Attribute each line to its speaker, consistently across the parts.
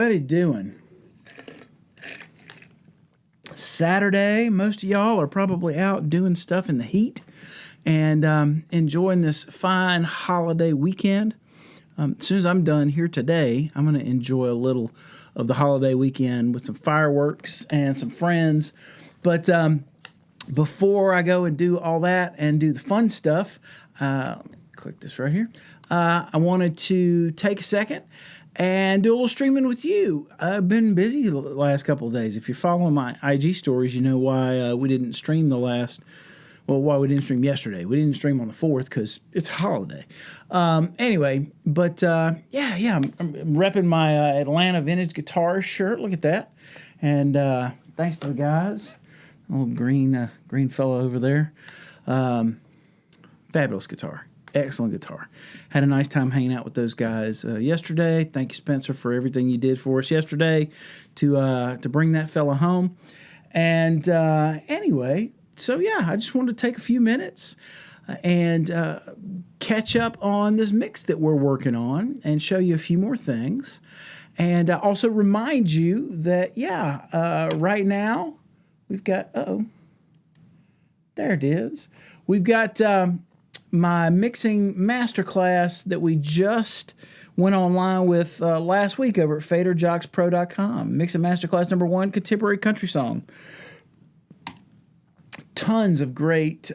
Speaker 1: What are you doing? Saturday, most of y'all are probably out doing stuff in the heat and enjoying this fine holiday weekend. As soon as I'm done here today, I'm going to enjoy a little of the holiday weekend with some fireworks and some friends. But before I go and do all that and do the fun stuff, let me click this right here. I wanted to take a second and do a little streaming with you. I've been busy the last couple of days. If you're following my IG stories, you know why we didn't stream why we didn't stream yesterday. We didn't stream on the 4th because it's a holiday. Anyway, but I'm repping my Atlanta Vintage Guitars shirt. Look at that. And thanks to the guys. A little green fellow over there. Fabulous guitar. Excellent guitar. Had a nice time hanging out with those guys yesterday. Thank you, Spencer, for everything you did for us yesterday to bring that fella home. And anyway, so yeah, I just wanted to take a few minutes and catch up on this mix that we're working on and show you a few more things. And also remind you that, right now we've got, there it is. We've got my mixing masterclass that we just went online with last week over at FaderJocksPro.com. Mixing masterclass number 1, contemporary country song. Tons of great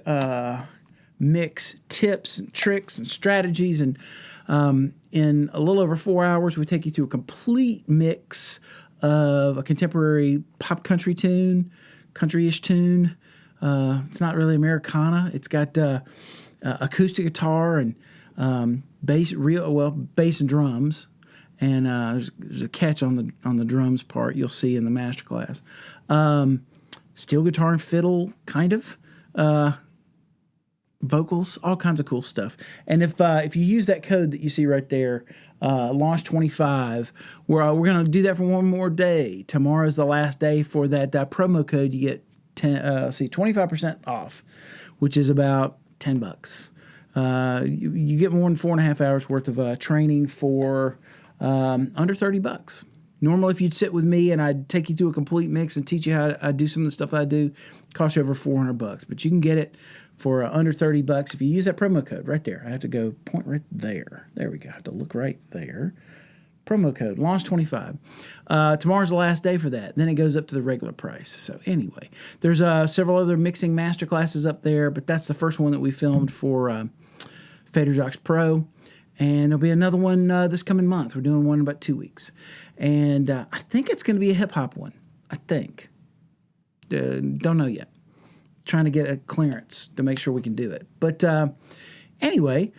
Speaker 1: mix tips and tricks and strategies. And in a little over 4 hours, we take you through a complete mix of a contemporary pop country tune, country-ish tune. It's not really Americana. It's got acoustic guitar and bass and drums, and there's a catch on the drums part you'll see in the masterclass. Steel guitar and fiddle, kind of vocals, all kinds of cool stuff. And if you use that code that you see right there, launch25, we're going to do that for one more day. Tomorrow's the last day for that promo code. You get 25% off, which is about $10. You get more than 4.5 hours worth of training for under $30. Normally, if you'd sit with me and I'd take you through a complete mix and teach you how I do some of the stuff that I do, it costs you over $400. But you can get it for under $30 if you use that promo code right there. I have to go point right there. There we go. I have to look right there. Promo code, launch25. Tomorrow's the last day for that. Then it goes up to the regular price. So anyway, there's several other mixing masterclasses up there, but that's the first one that we filmed for Fader Jocks Pro. And there'll be another one this coming month. We're doing one in about 2 weeks. And I think it's going to be a hip-hop one. I think. Don't know yet. Trying to get a clearance to make sure we can do it. But anyway,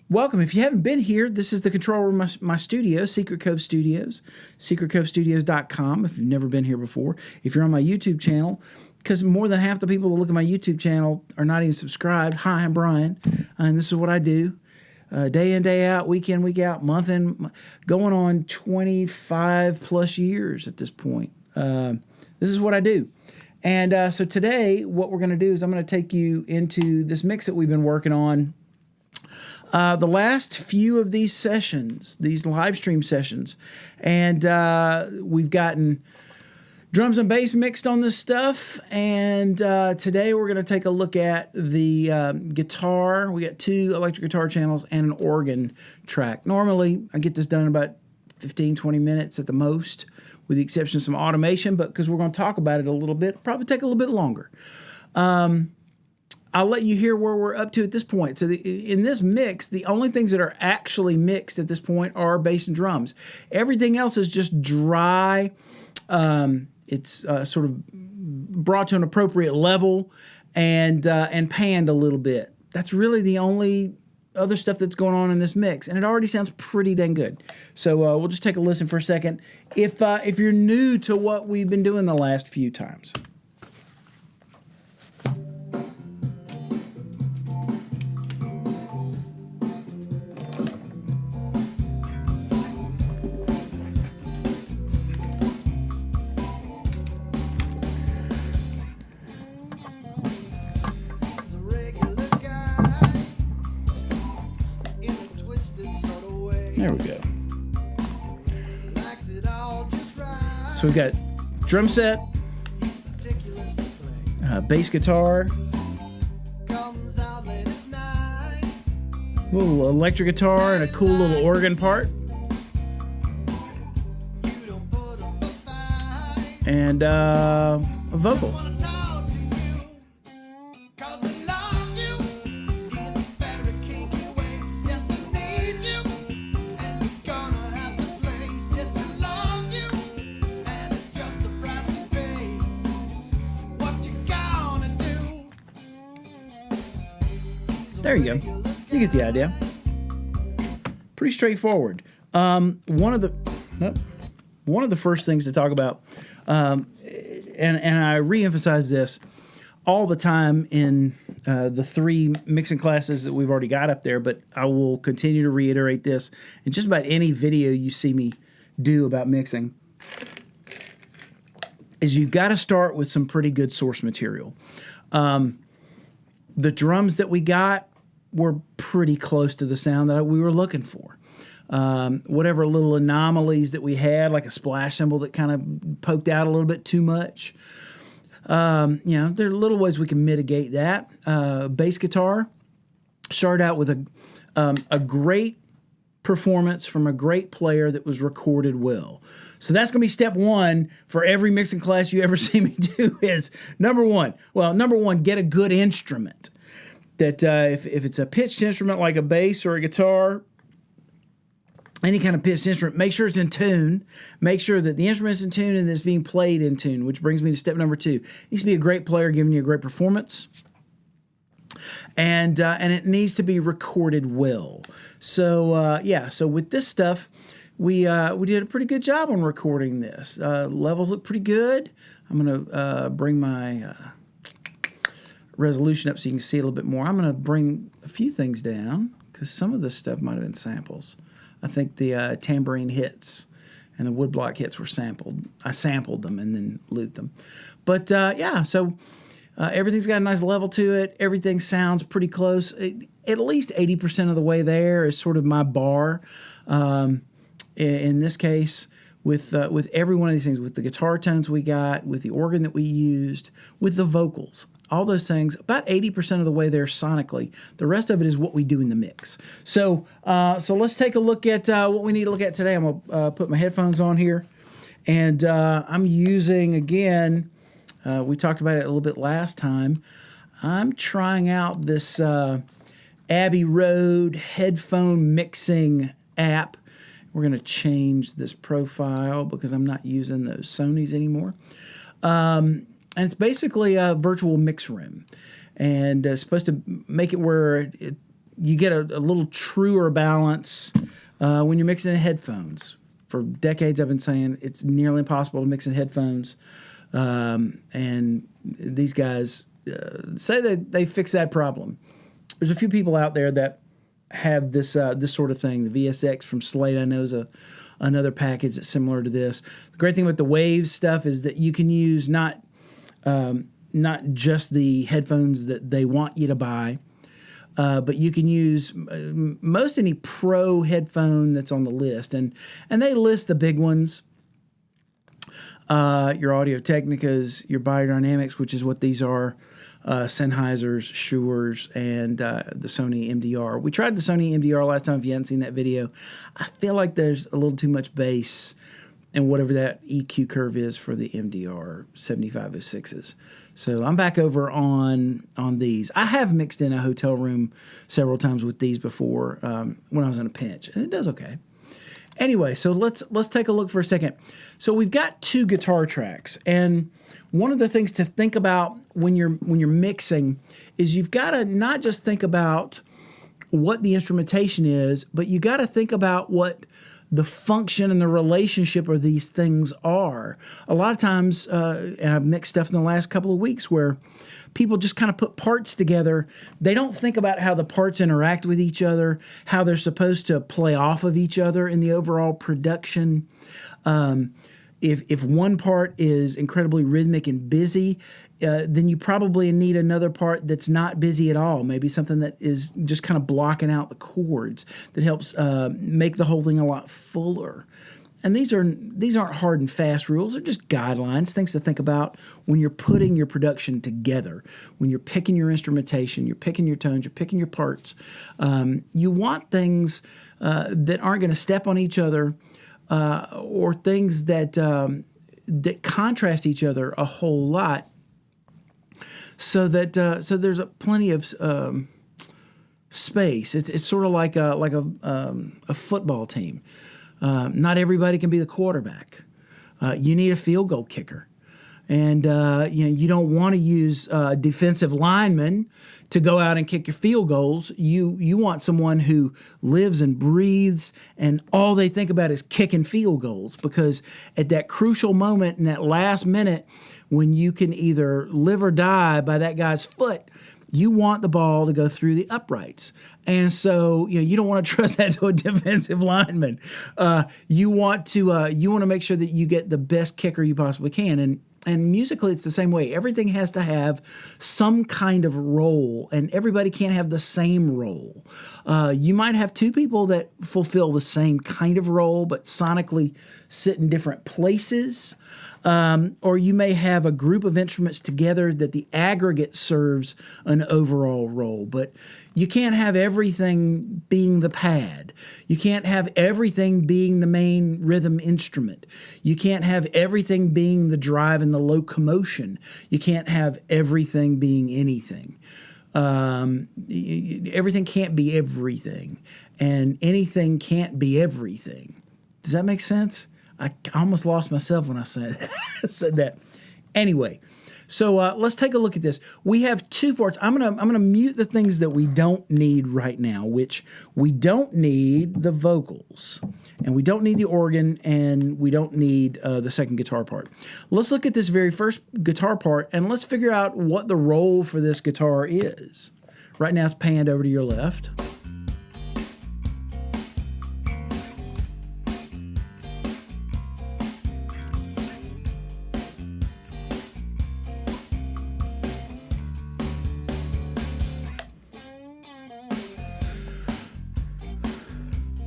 Speaker 1: welcome. If you haven't been here, this is the control room of my studio, Secret Cove Studios, secretcovestudios.com if you've never been here before. If you're on my YouTube channel, because more than half the people that look at my YouTube channel are not even subscribed. Hi, I'm Brian, and this is what I do. Day in, day out, week in, week out, month in, going on 25 plus years at this point. This is what I do. And so today, what we're going to do is I'm going to take you into this mix that we've been working on. The last few of these sessions, these live stream sessions, and we've gotten drums and bass mixed on this stuff, and today we're going to take a look at the guitar. We got 2 electric guitar channels and an organ track. Normally, I get this done in about 15, 20 minutes at the most, with the exception of some automation, but because we're going to talk about it a little bit, probably take a little bit longer. I'll let you hear where we're up to at this point. So in this mix, the only things that are actually mixed at this point are bass and drums. Everything else is just dry. It's sort of brought to an appropriate level and panned a little bit. That's really the only other stuff that's going on in this mix, and it already sounds pretty dang good. So we'll just take a listen for a second. If you're new to what we've been doing the last few times. There we go. So we've got drum set, bass guitar, little electric guitar, and a cool little organ part. And a vocal. There you go. You get the idea. Pretty straightforward. One of the first things to talk about, and I reemphasize this all the time in the 3 mixing classes that we've already got up there, but I will continue to reiterate this in just about any video you see me do about mixing, is you've got to start with some pretty good source material. The drums that we got were pretty close to the sound that we were looking for. Whatever little anomalies that we had, like a splash cymbal that kind of poked out a little bit too much, there are little ways we can mitigate that. Bass guitar started out with a great performance from a great player that was recorded well. So that's going to be step 1 for every mixing class you ever see me do is number one, get a good instrument. That if it's a pitched instrument like a bass or a guitar, any kind of pitched instrument, make sure it's in tune. Make sure that the instrument's in tune and that it's being played in tune, which brings me to step number 2. It needs to be a great player giving you a great performance. And it needs to be recorded well. So, so with this stuff, we did a pretty good job on recording this. Levels look pretty good. I'm going to bring my resolution up so you can see a little bit more. I'm going to bring a few things down because some of this stuff might have been samples. I think the tambourine hits and the woodblock hits were sampled. I sampled them and then looped them. But so everything's got a nice level to it. Everything sounds pretty close. At least 80% of the way there is sort of my bar. In this case, with every one of these things, with the guitar tones we got, with the organ that we used, with the vocals, all those things, about 80% of the way there sonically. The rest of it is what we do in the mix. So let's take a look at what we need to look at today. I'm going to put my headphones on here. And I'm using, again, we talked about it a little bit last time. I'm trying out this Abbey Road headphone mixing app. We're going to change this profile because I'm not using those Sonys anymore. And it's basically a virtual mix room, and it's supposed to make it where you get a little truer balance when you're mixing in headphones. For decades, I've been saying it's nearly impossible to mix in headphones, and these guys say that they fix that problem. There's a few people out there that have this sort of thing. The VSX from Slate, I know, is another package that's similar to this. The great thing with the Waves stuff is that you can use not just the headphones that they want you to buy, but you can use most any pro headphone that's on the list. And they list the big ones, your Audio-Technicas, your Beyerdynamics, which is what these are, Sennheisers, Shure, and the Sony MDR. We tried the Sony MDR last time. If you hadn't seen that video, I feel like there's a little too much bass and whatever that EQ curve is for the MDR 7506s. So I'm back over on these. I have mixed in a hotel room several times with these before when I was in a pinch, and it does okay. Anyway, so let's take a look for a second. So we've got 2 guitar tracks, and one of the things to think about when you're mixing is you've got to not just think about what the instrumentation is, but you got to think about what the function and the relationship of these things are. A lot of times, and I've mixed stuff in the last couple of weeks where people just kind of put parts together. They don't think about how the parts interact with each other, how they're supposed to play off of each other in the overall production. If one part is incredibly rhythmic and busy, then you probably need another part that's not busy at all. Maybe something that is just kind of blocking out the chords that helps make the whole thing a lot fuller. and these aren't hard and fast rules. They're just guidelines, things to think about when you're putting your production together, when you're picking your instrumentation, you're picking your tones, you're picking your parts. You want things that aren't going to step on each other, or things that contrast each other a whole lot, so that there's plenty of space. It's sort of like a football team. Not everybody can be the quarterback. You need a field goal kicker. And you don't want to use defensive linemen to go out and kick your field goals. You want someone who lives and breathes, and all they think about is kicking field goals, because at that crucial moment, in that last minute, when you can either live or die by that guy's foot, you want the ball to go through the uprights. And so you don't want to trust that to a defensive lineman. You want to make sure that you get the best kicker you possibly can. And musically, it's the same way. Everything has to have some kind of role, and everybody can't have the same role. You might have two people that fulfill the same kind of role, but sonically sit in different places. Or you may have a group of instruments together that the aggregate serves an overall role. But you can't have everything being the pad. You can't have everything being the main rhythm instrument. You can't have everything being the drive and the locomotion. You can't have everything being anything. Everything can't be everything, and anything can't be everything. Does that make sense? I almost lost myself when I said that. Anyway, so let's take a look at this. We have two parts. I'm gonna mute the things that we don't need right now, which we don't need the vocals, and we don't need the organ, and we don't need the second guitar part. Let's look at this very first guitar part, and let's figure out what the role for this guitar is. Right now it's panned over to your left.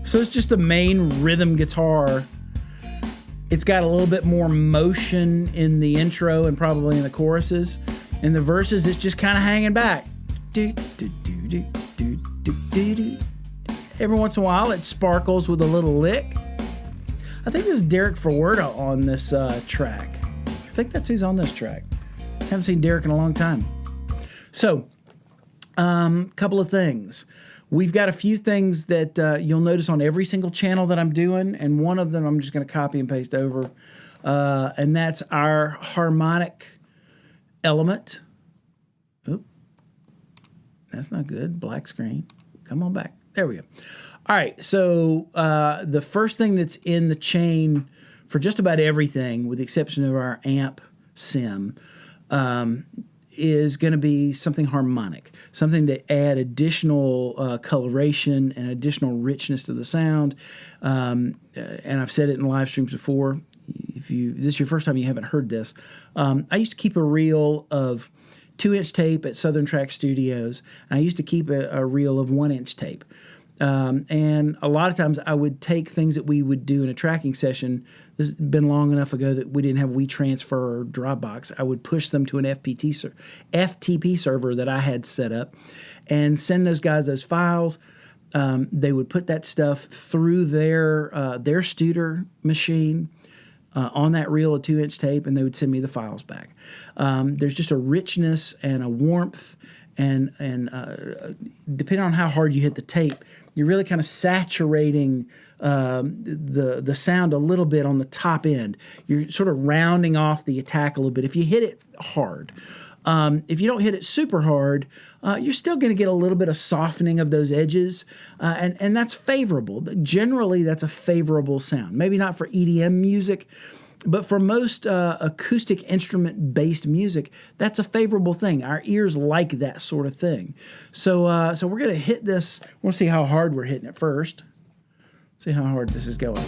Speaker 1: So it's just a main rhythm guitar. It's got a little bit more motion in the intro and probably in the choruses. In the verses, it's just kind of hanging back. Every once in a while, it sparkles with a little lick. I think this is Derek Ferwerda on this track. I think that's who's on this track. Haven't seen Derek in a long time. So, couple of things. We've got a few things that you'll notice on every single channel that I'm doing, and one of them I'm just going to copy and paste over, and that's our harmonic element. Oop, that's not good. Black screen. Come on back. There we go. All right, so the first thing that's in the chain for just about everything, with the exception of our amp sim, is going to be something harmonic, something to add additional coloration and additional richness to the sound. And I've said it in live streams before. If this is your first time you haven't heard this, I used to keep a reel of 2-inch tape at Southern Track Studios, and I used to keep a reel of 1-inch tape. And a lot of times I would take things that we would do in a tracking session. This has been long enough ago that we didn't have WeTransfer or Dropbox. I would push them to an FTP server that I had set up and send those guys those files. They would put that stuff through their Studer machine on that reel of 2-inch tape, and they would send me the files back. There's just a richness and a warmth, and depending on how hard you hit the tape, you're really kind of saturating the sound a little bit on the top end. You're sort of rounding off the attack a little bit if you hit it hard. If you don't hit it super hard, you're still going to get a little bit of softening of those edges, and that's favorable. Generally, that's a favorable sound. Maybe not for EDM music, but for most acoustic instrument-based music, that's a favorable thing. Our ears like that sort of thing. So we're going to hit this. We'll see how hard we're hitting it first. See how hard this is going.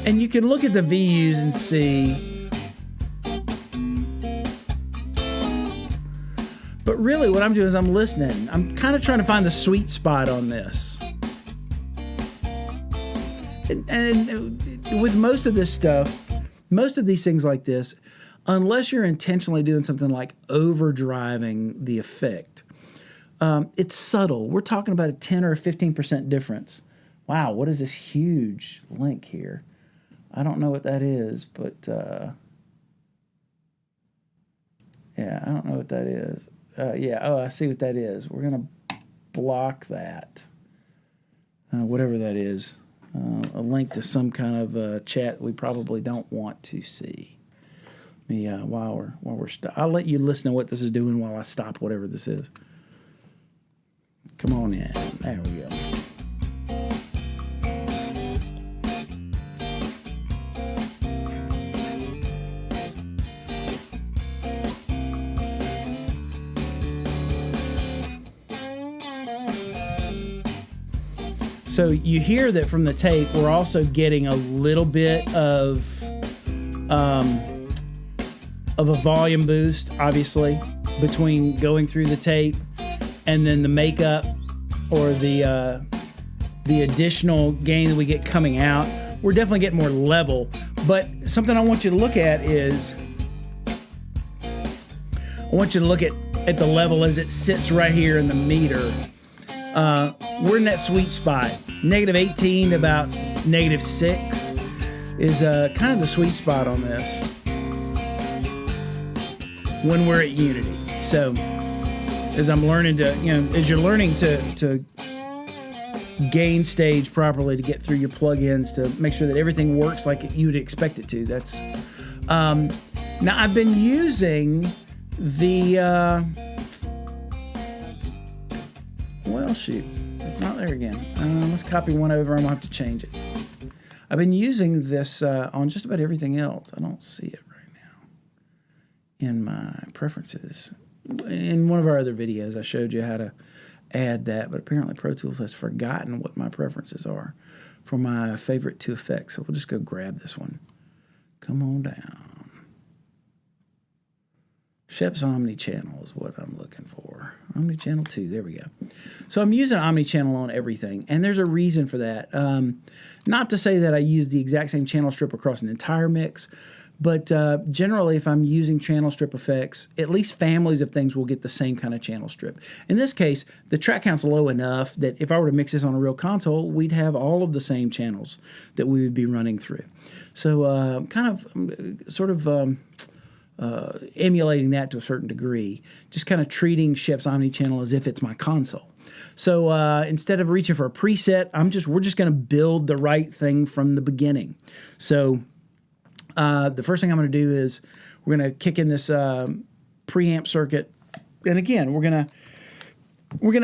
Speaker 1: And you can look at the VUs and see But really what I'm doing is I'm listening. I'm kind of trying to find the sweet spot on this. And with most of this stuff, most of these things like this, unless you're intentionally doing something like overdriving the effect, it's subtle. We're talking about a 10 or a 15% difference. Wow, what is this huge link here? I don't know what that is, but yeah, I don't know what that is. Yeah, oh, I see what that is. We're going to block that, whatever that is. A link to some kind of chat we probably don't want to see. While we're I'll let you listen to what this is doing while I stop whatever this is. Come on in. There we go. So you hear that from the tape, we're also getting a little bit of a volume boost, obviously, between going through the tape and then the makeup or the additional gain that we get coming out. We're definitely getting more level. But something I want you to look at is, I want you to look at the level as it sits right here in the meter. We're in that sweet spot. -18 to about -6 is kind of the sweet spot on this when we're at Unity. So as I'm learning to, as you're learning to gain stage properly, to get through your plugins, to make sure that everything works like you'd expect it to. That's now I've been using the well, shoot, it's not there again. Let's copy one over. I'm gonna have to change it. I've been using this on just about everything else. I don't see it right now in my preferences. In one of our other videos, I showed you how to add that, but apparently Pro Tools has forgotten what my preferences are for my favorite two effects. So we'll just go grab this one. Come on down. Shep's Omnichannel is what I'm looking for. Omnichannel 2, there we go. So I'm using Omnichannel on everything, and there's a reason for that. Not to say that I use the exact same channel strip across an entire mix, but generally if I'm using channel strip effects, at least families of things will get the same kind of channel strip. In this case, the track count's low enough that if I were to mix this on a real console, we'd have all of the same channels that we would be running through. So emulating that to a certain degree, just kind of treating Shep's Omnichannel as if it's my console. So instead of reaching for a preset, we're just going to build the right thing from the beginning. So the first thing I'm going to do is we're going to kick in this preamp circuit, and again we're going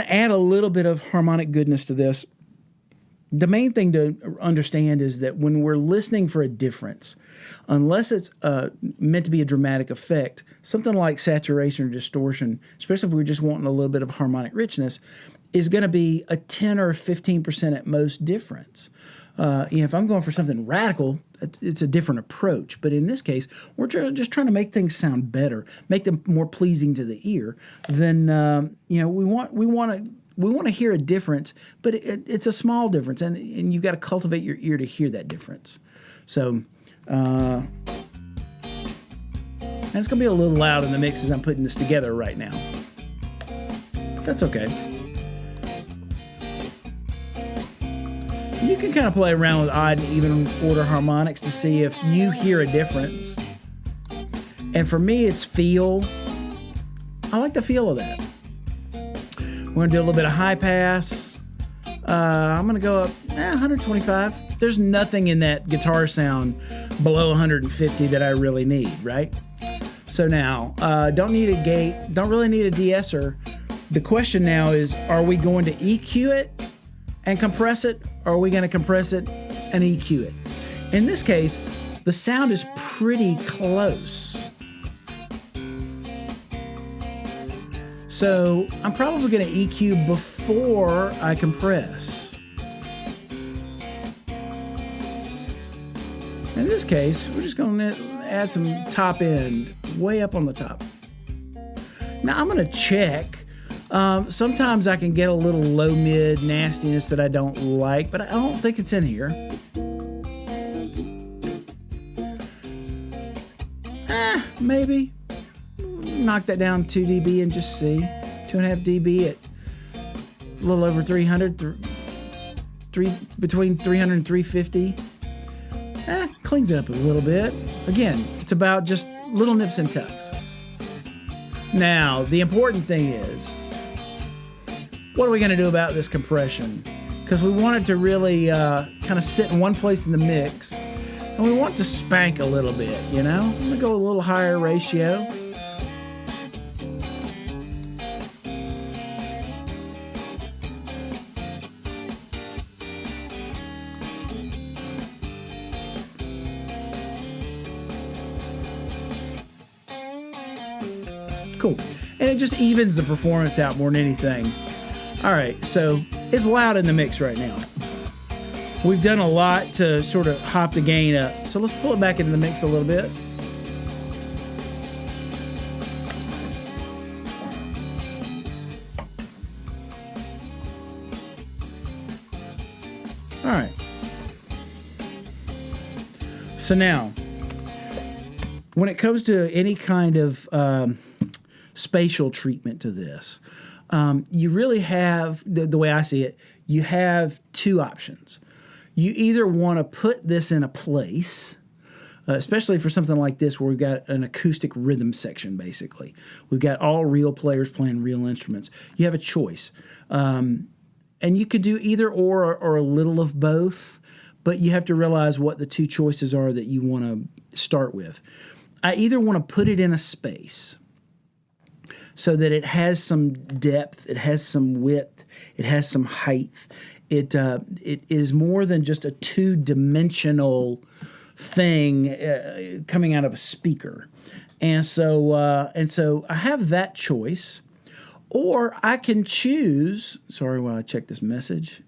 Speaker 1: to add a little bit of harmonic goodness to this. The main thing to understand is that when we're listening for a difference, unless it's meant to be a dramatic effect, something like saturation or distortion, especially if we're just wanting a little bit of harmonic richness, is going to be a 10 or 15% at most difference. If I'm going for something radical, it's a different approach. But in this case, we're just trying to make things sound better, make them more pleasing to the ear. Then we want to hear a difference, but it's a small difference, and you've got to cultivate your ear to hear that difference. So, and it's going to be a little loud in the mix as I'm putting this together right now. But that's okay. You can kind of play around with odd and even order harmonics to see if you hear a difference. And for me, it's feel. I like the feel of that. We're going to do a little bit of high pass. I'm going to go up 125. There's nothing in that guitar sound below 150 that I really need, right? So now, don't need a gate, don't really need a de-esser. The question now is, are we going to EQ it and compress it, or are we going to compress it and EQ it? In this case, the sound is pretty close. So I'm probably going to EQ before I compress. In this case, we're just going to add some top end way up on the top. Now I'm going to check. Sometimes I can get a little low mid nastiness that I don't like, but I don't think it's in here. Maybe. Knock that down 2 dB and just see. 2.5 dB at a little over 300, between 300 and 350. Cleans it up a little bit. Again, it's about just little nips and tucks. Now, the important thing is, what are we going to do about this compression? Because we want it to really kind of sit in one place in the mix, and we want it to spank a little bit, you know? I'm going to go a little higher ratio. Cool. And it just evens the performance out more than anything. All right, so it's loud in the mix right now. We've done a lot to sort of hop the gain up. So let's pull it back into the mix a little bit. All right. So now, when it comes to any kind of spatial treatment to this, you really have, the way I see it, you have two options. You either want to put this in a place, especially for something like this where we've got an acoustic rhythm section, basically. We've got all real players playing real instruments. You have a choice. And you could do either or a little of both, but you have to realize what the two choices are that you want to start with. I either want to put it in a space so that it has some depth, it has some width, it has some height. It is more than just a two-dimensional thing coming out of a speaker. And so I have that choice. Or I can choose, sorry while I check this message.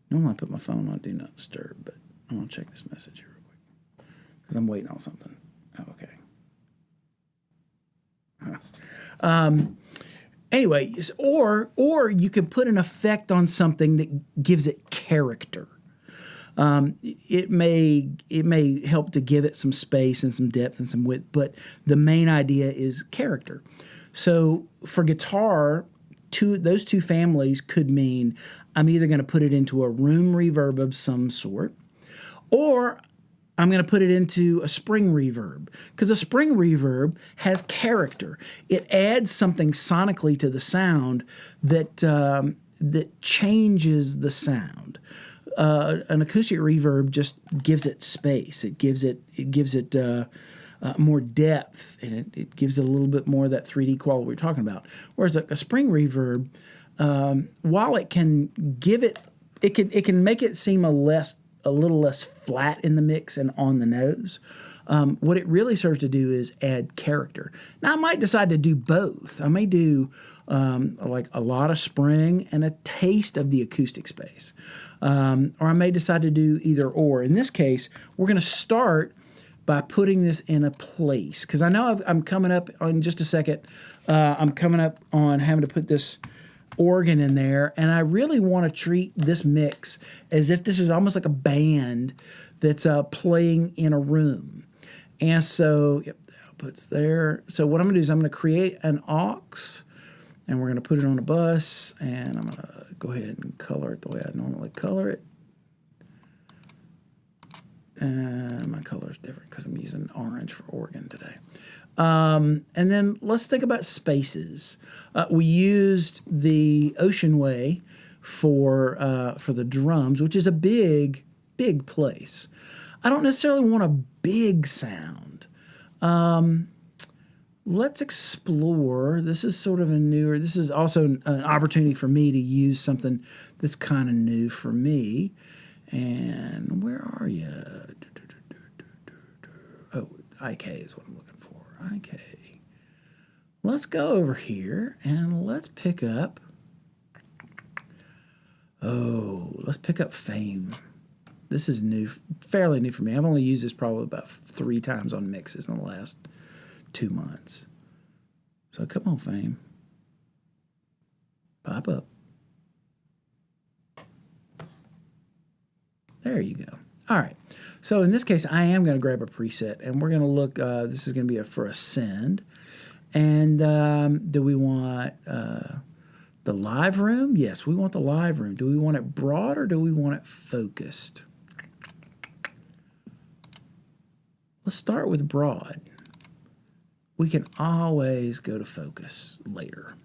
Speaker 1: Normally I put my phone on Do Not Disturb, but I'm going to check this message here real quick because I'm waiting on something. Oh, okay. Anyway, or you could put an effect on something that gives it character. It may help to give it some space and some depth and some width, but the main idea is character. So for guitar, those two families could mean I'm either going to put it into a room reverb of some sort, or I'm going to put it into a spring reverb, because a spring reverb has character. It adds something sonically to the sound that changes the sound. An acoustic reverb just gives it space. It gives it more depth, and it gives it a little bit more of that 3D quality we're talking about. Whereas a spring reverb, while it can give it can make it seem a little less flat in the mix and on the nose. What it really serves to do is add character. Now, I might decide to do both. I may do like a lot of spring and a taste of the acoustic space. Or I may decide to do either or. In this case, we're going to start by putting this in a place. Because I know I'm coming up on just a second. I'm coming up on having to put this organ in there, and I really want to treat this mix as if this is almost like a band that's playing in a room. And so, yep, the output's there. So what I'm going to do is I'm going to create an aux, and we're going to put it on a bus, and I'm going to go ahead and color it the way I normally color it. And my color is different because I'm using orange for organ today. And then let's think about spaces. We used the Ocean Way for the drums, which is a big place. I don't necessarily want a big sound. Let's explore. This is sort of this is also an opportunity for me to use something that's kind of new for me. And where are you? Oh, IK is what I'm looking for. IK. Let's go over here and let's pick up. Let's pick up Fame. This is new, fairly new for me. I've only used this probably about 3 times on mixes in the last 2 months. So come on, Fame. pop up. There you go. All right. So in this case, I am going to grab a preset, and we're going to look. This is going to be for Ascend. And do we want the live room? Yes, we want the live room. Do we want it broad or do we want it focused? Let's start with broad. We can always go to focus later.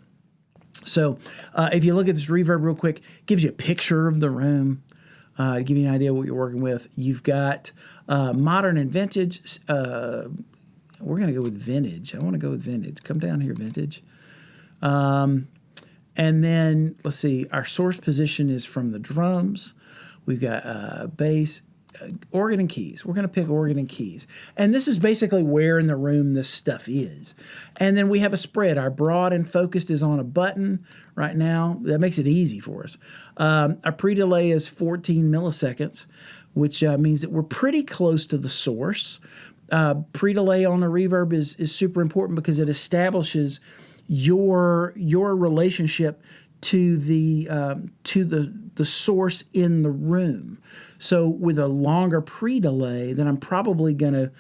Speaker 1: So if you look at this reverb real quick, it gives you a picture of the room. To give you an idea of what you're working with. You've got modern and vintage. We're going to go with vintage. I want to go with vintage. Come down here, vintage. And then, let's see, our source position is from the drums. We've got bass, organ and keys. We're going to pick organ and keys. And this is basically where in the room this stuff is. And then we have a spread. Our broad and focused is on a button right now. That makes it easy for us. Our pre-delay is 14 milliseconds, which means that we're pretty close to the source. Pre-delay on a reverb is super important because it establishes your relationship to the source in the room. So with a longer pre-delay, then I'm probably gonna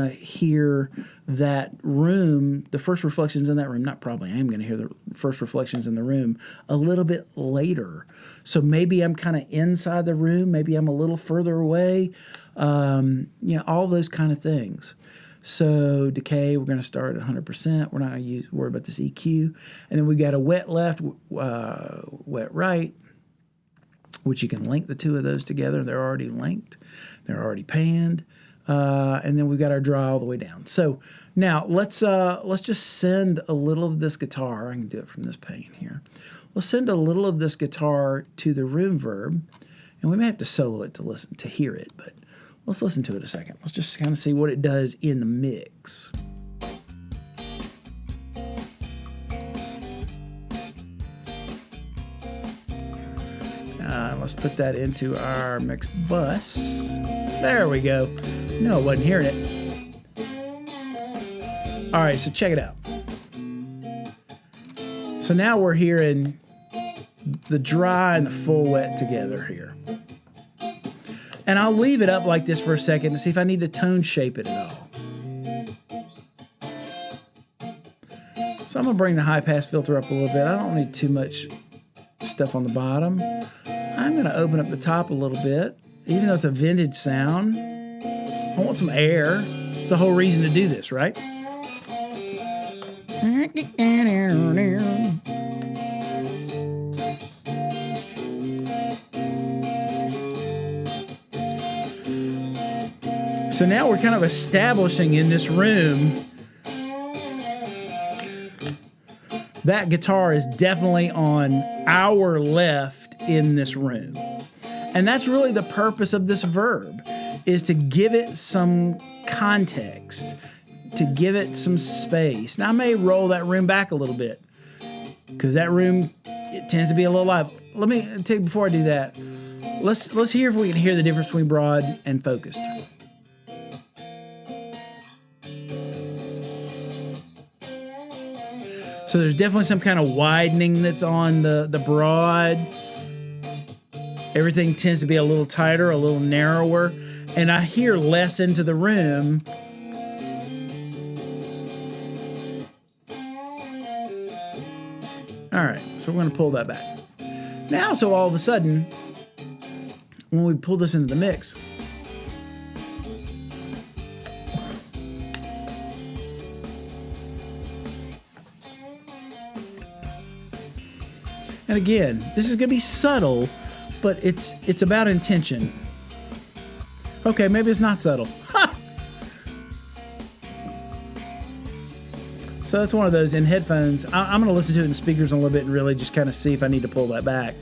Speaker 1: hear that room, the first reflections in that room. Not probably, I am gonna hear the first reflections in the room a little bit later. So maybe I'm kind of inside the room, maybe I'm a little further away. All those kind of things. So decay, we're going to start at 100%. We're not going to worry about this EQ. And then we've got a wet left, wet right, which you can link the two of those together. They're already linked. They're already panned. And then we've got our dry all the way down. So now let's just send a little of this guitar. I can do it from this pane here. Let's send a little of this guitar to the Roomverb, and we may have to solo it to hear it, but let's listen to it a second. Let's just kind of see what it does in the mix. Let's put that into our mix bus. There we go. No, I wasn't hearing it. All right, so check it out. So now we're hearing the dry and the full wet together here. And I'll leave it up like this for a second to see if I need to tone shape it at all. So I'm going to bring the high pass filter up a little bit. I don't need too much stuff on the bottom. I'm going to open up the top a little bit. Even though it's a vintage sound, I want some air. It's the whole reason to do this, right? So now we're kind of establishing in this room that guitar is definitely on our left in this room. And that's really the purpose of this verb, is to give it some context, to give it some space. Now I may roll that room back a little bit because that room, it tends to be a little live. Let me tell you before I do that, let's hear if we can hear the difference between broad and focused. So there's definitely some kind of widening that's on the broad. Everything tends to be a little tighter, a little narrower, and I hear less into the room. All right, so we're going to pull that back. Now, so all of a sudden, when we pull this into the mix, and again, this is going to be subtle, but it's about intention. Okay, maybe it's not subtle. So that's one of those in headphones. I'm going to listen to it in speakers a little bit and really just kind of see if I need to pull that back.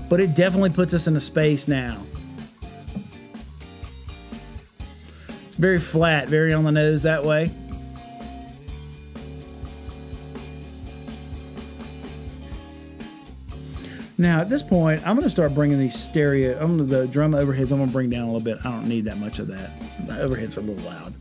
Speaker 1: But it definitely puts us in a space now. It's very flat, very on the nose that way. Now, at this point, I'm going to start bringing these stereo, the drum overheads, I'm going to bring down a little bit. I don't need that much of that. The overheads are a little loud.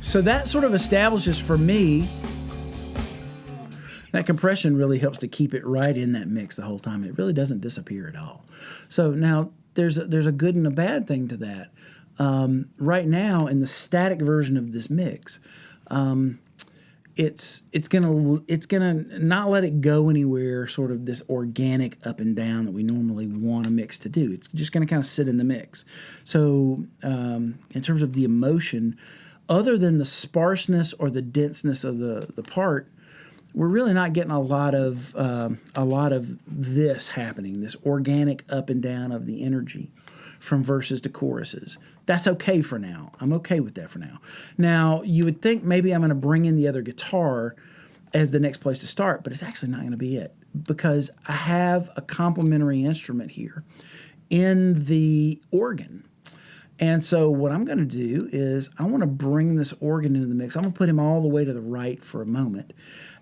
Speaker 1: So that sort of establishes for me that compression really helps to keep it right in that mix the whole time. It really doesn't disappear at all. So now there's a good and a bad thing to that. Right now in the static version of this mix, it's gonna not let it go anywhere. Sort of this organic up and down that we normally want a mix to do. It's just gonna kind of sit in the mix. So in terms of the emotion, other than the sparseness or the denseness of the part, we're really not getting a lot of this happening. This organic up and down of the energy from verses to choruses. That's okay for now. I'm okay with that for now. Now, you would think maybe I'm going to bring in the other guitar as the next place to start, but it's actually not going to be it, because I have a complementary instrument here in the organ. And so what I'm going to do is I want to bring this organ into the mix. I'm going to put him all the way to the right for a moment.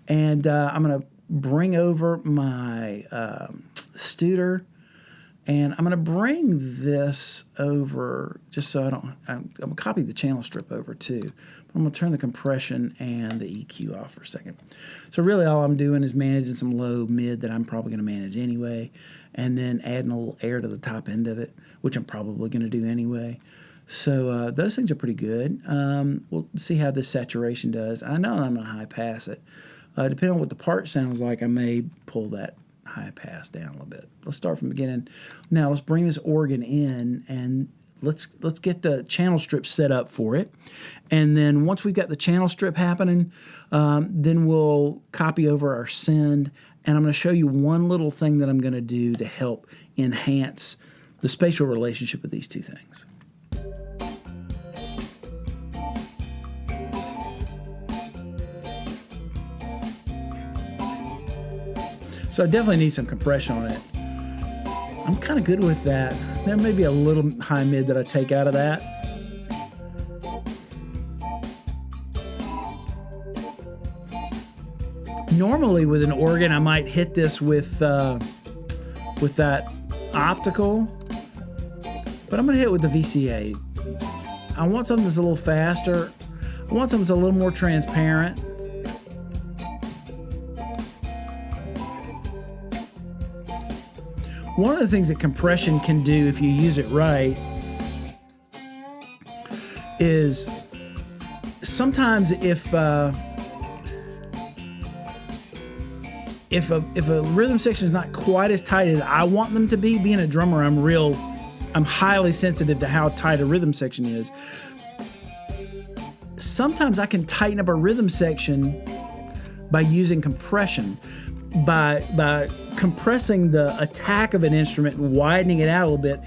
Speaker 1: And I'm going to bring over my Studer. And I'm going to bring this over just so I'm going to copy the channel strip over too. I'm going to turn the compression and the EQ off for a second. So really all I'm doing is managing some low mid that I'm probably going to manage anyway, and then adding a little air to the top end of it, which I'm probably going to do anyway. So those things are pretty good. We'll see how this saturation does. I know I'm going to high pass it. Depending on what the part sounds like, I may pull that high pass down a little bit. Let's start from the beginning. Now let's bring this organ in and let's get the channel strip set up for it. And then once we've got the channel strip happening, then we'll copy over our send. And I'm going to show you one little thing that I'm going to do to help enhance the spatial relationship of these two things. So I definitely need some compression on it. I'm kind of good with that. There may be a little high mid that I take out of that. Normally with an organ, I might hit this with that optical, but I'm gonna hit it with the VCA. I want something that's a little faster. I want something that's a little more transparent. One of the things that compression can do, if you use it right, is sometimes if a rhythm section is not quite as tight as I want them to be, being a drummer, I'm highly sensitive to how tight a rhythm section is. Sometimes I can tighten up a rhythm section by using compression. By compressing the attack of an instrument and widening it out a little bit,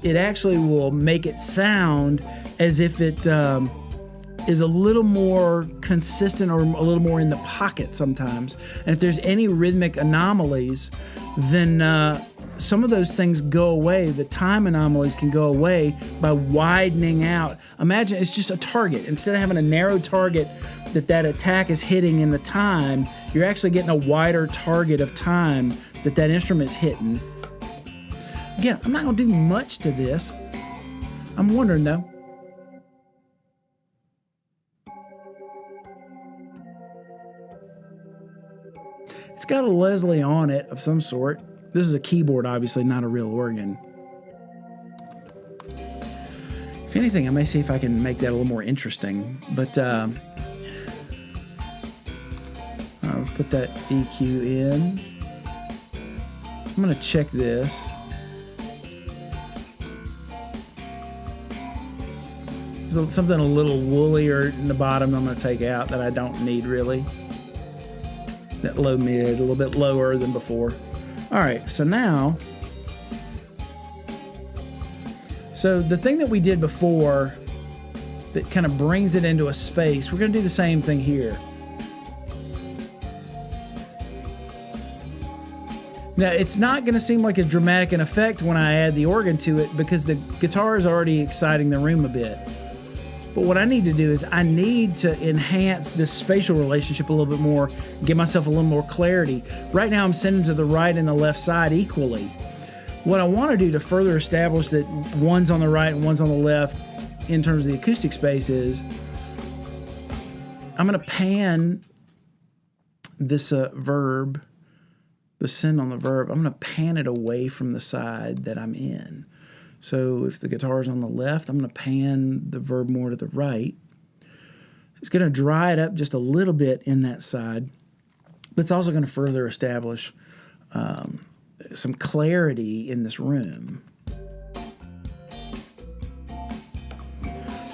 Speaker 1: it actually will make it sound as if it is a little more consistent or a little more in the pocket sometimes. And if there's any rhythmic anomalies, then some of those things go away. The time anomalies can go away by widening out. Imagine it's just a target. Instead of having a narrow target that attack is hitting in the time, you're actually getting a wider target of time that instrument's hitting. Again, I'm not going to do much to this. I'm wondering though. It's got a Leslie on it of some sort. This is a keyboard, obviously, not a real organ. If anything, I may see if I can make that a little more interesting. But let's put that EQ in. I'm going to check this. There's something a little woollier in the bottom I'm going to take out that I don't need really. That low mid, a little bit lower than before. All right, so now, the thing that we did before that kind of brings it into a space, we're going to do the same thing here. Now, it's not going to seem like a dramatic an effect when I add the organ to it because the guitar is already exciting the room a bit. But what I need to do is I need to enhance this spatial relationship a little bit more, give myself a little more clarity. Right now I'm sending to the right and the left side equally. What I want to do to further establish that one's on the right and one's on the left in terms of the acoustic space is I'm going to pan this verb, the send on the verb. I'm going to pan it away from the side that I'm in. So if the guitar is on the left, I'm going to pan the verb more to the right. So it's going to dry it up just a little bit in that side, but it's also going to further establish some clarity in this room.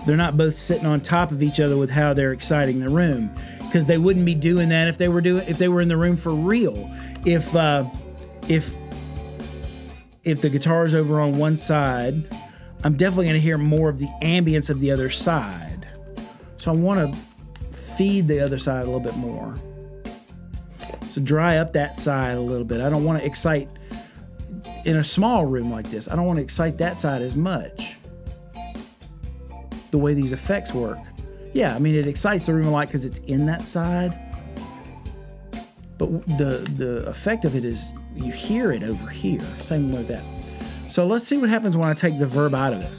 Speaker 1: They're not both sitting on top of each other with how they're exciting the room, because they wouldn't be doing that if they were in the room for real. If the guitar's over on one side, I'm definitely going to hear more of the ambience of the other side. So I want to feed the other side a little bit more. So dry up that side a little bit. I don't want to excite, in a small room like this, I don't want to excite that side as much. The way these effects work. Yeah, I mean, it excites the room a lot because it's in that side. But the effect of it is you hear it over here. Same with that. So let's see what happens when I take the verb out of it.